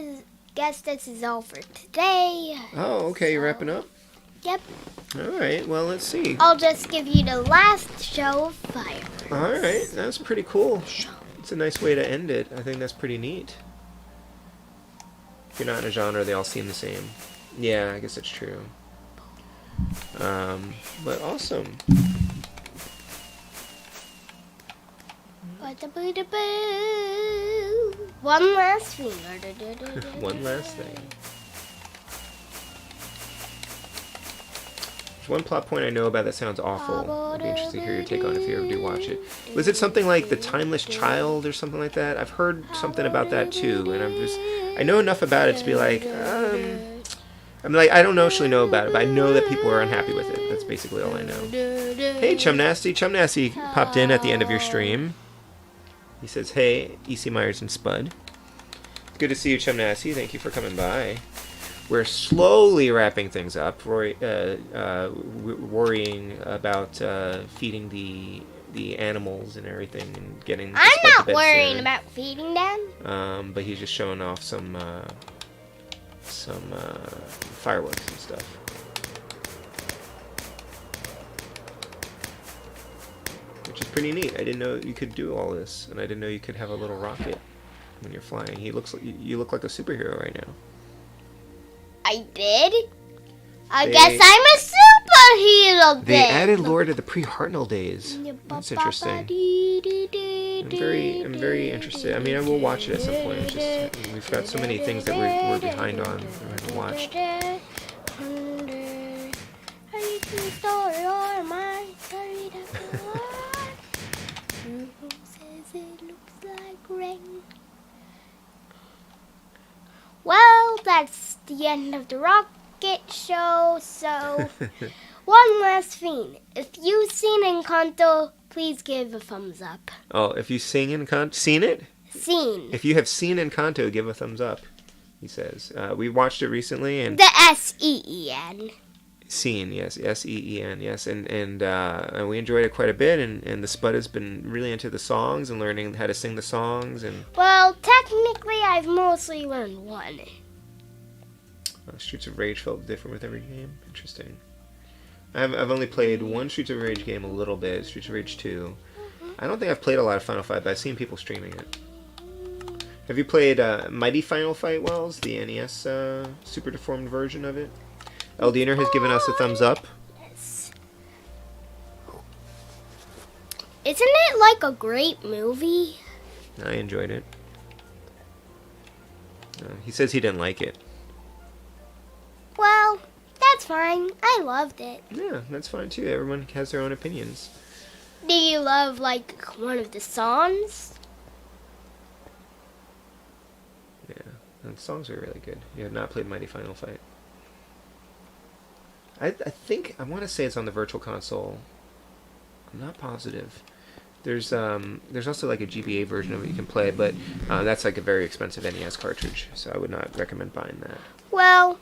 [SPEAKER 2] this is all for today.
[SPEAKER 1] Oh, okay, you're wrapping up?
[SPEAKER 2] Yep.
[SPEAKER 1] All right, well, let's see.
[SPEAKER 2] I'll just give you the last show of fireworks.
[SPEAKER 1] All right, that's pretty cool. It's a nice way to end it. I think that's pretty neat. If you're not in a genre, they all seem the same. Yeah, I guess that's true. But awesome.
[SPEAKER 2] One last thing.
[SPEAKER 1] One last thing. There's one plot point I know about that sounds awful. I'd be interested to hear your take on it if you ever do watch it. Was it something like The Timeless Child or something like that? I've heard something about that too, and I know enough about it to be like, I don't actually know about it, but I know that people are unhappy with it. That's basically all I know. Hey, Chum Nasty. Chum Nasty popped in at the end of your stream. He says, hey, E.C. Myers and Spud. It's good to see you, Chum Nasty. Thank you for coming by. We're slowly wrapping things up, worrying about feeding the animals and everything, and getting.
[SPEAKER 2] I'm not worrying about feeding them.
[SPEAKER 1] But he's just showing off some fireworks and stuff. Which is pretty neat. I didn't know you could do all this, and I didn't know you could have a little rocket when you're flying. You look like a superhero right now.
[SPEAKER 2] I did? I guess I'm a superhero then.
[SPEAKER 1] They added lore to the pre-Hartnell days. That's interesting. I'm very interested. I mean, I will watch it at some point. It's just, we've got so many things that we're behind on that we haven't watched.
[SPEAKER 2] Well, that's the end of the rocket show, so one last thing. If you've seen Encanto, please give a thumbs up.
[SPEAKER 1] Oh, if you've seen Encanto, seen it?
[SPEAKER 2] Seen.
[SPEAKER 1] If you have seen Encanto, give a thumbs up, he says. We watched it recently, and
[SPEAKER 2] the S-E-E-N.
[SPEAKER 1] Seen, yes, S-E-E-N, yes, and we enjoyed it quite a bit, and the Spud has been really into the songs and learning how to sing the songs, and
[SPEAKER 2] well, technically, I've mostly learned one.
[SPEAKER 1] Streets of Rage felt different with every game. Interesting. I've only played one Streets of Rage game a little bit, Streets of Rage 2. I don't think I've played a lot of Final Fight, but I've seen people streaming it. Have you played Mighty Final Fight, Wells, the NES Super Deformed version of it? Eldiner has given us a thumbs up.
[SPEAKER 2] Yes. Isn't it like a great movie?
[SPEAKER 1] I enjoyed it. He says he didn't like it.
[SPEAKER 2] Well, that's fine. I loved it.
[SPEAKER 1] Yeah, that's fine too. Everyone has their own opinions.
[SPEAKER 2] Do you love like one of the songs?
[SPEAKER 1] Yeah, the songs are really good. You have not played Mighty Final Fight. I think I want to say it's on the Virtual Console. I'm not positive. There's also like a GBA version of it you can play, but that's like a very expensive NES cartridge, so I would not recommend buying that.
[SPEAKER 2] Well,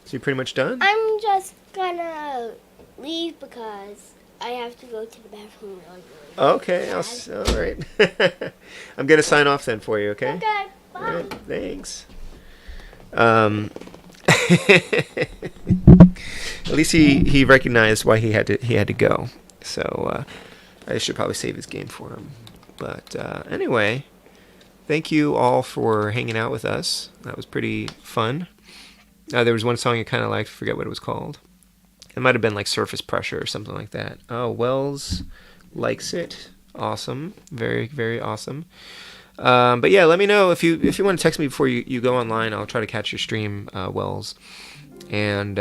[SPEAKER 1] So you're pretty much done?
[SPEAKER 2] I'm just gonna leave because I have to go to the bathroom really, really
[SPEAKER 1] Okay,
[SPEAKER 2] bad.
[SPEAKER 1] all right. I'm gonna sign off then for you. Okay.
[SPEAKER 2] Okay, bye.
[SPEAKER 1] All right, thanks. At least he recognized why he had to go. So I should probably save his game for him. But anyway, thank you all for hanging out with us. That was pretty fun. There was one song I kind of liked. I forget what it was called. It might have been like Surface Pressure or something like that. Oh, Wells likes it. Awesome. Very, very awesome. But yeah, let me know if you want to text me before you go online. I'll try to catch your stream, Wells. And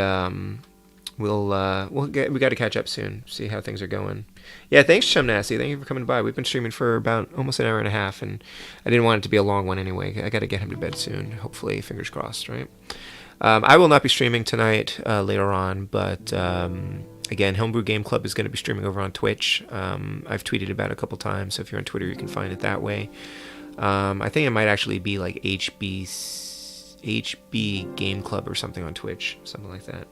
[SPEAKER 1] we got to catch up soon. See how things are going. Yeah, thanks, Chum Nasty. Thank you for coming by. We've been streaming for about almost an hour and a half, and I didn't want it to be a long one anyway. I got to get him to bed soon. Hopefully, fingers crossed, right? I will not be streaming tonight later on, but again, Homebrew Game Club is going to be streaming over on Twitch. I've tweeted about it a couple times, so if you're on Twitter, you can find it that way. I think it might actually be like HB Game Club or something on Twitch, something like that.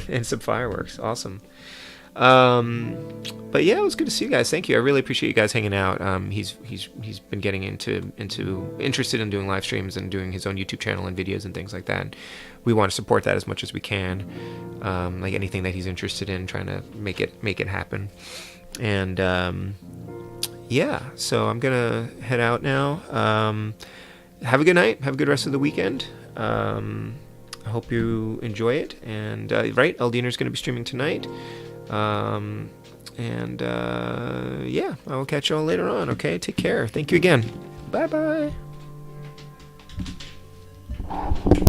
[SPEAKER 1] And some fireworks, awesome. But yeah, it was good to see you guys. Thank you. I really appreciate you guys hanging out. He's been getting interested in doing live streams and doing his own YouTube channel and videos and things like that. And we want to support that as much as we can. Like anything that he's interested in, trying to make it happen. And yeah, so I'm gonna head out now. Have a good night. Have a good rest of the weekend. I hope you enjoy it. And right, Eldiner's going to be streaming tonight. Yeah, I will catch you all later on. Okay, take care. Thank you again. Bye bye.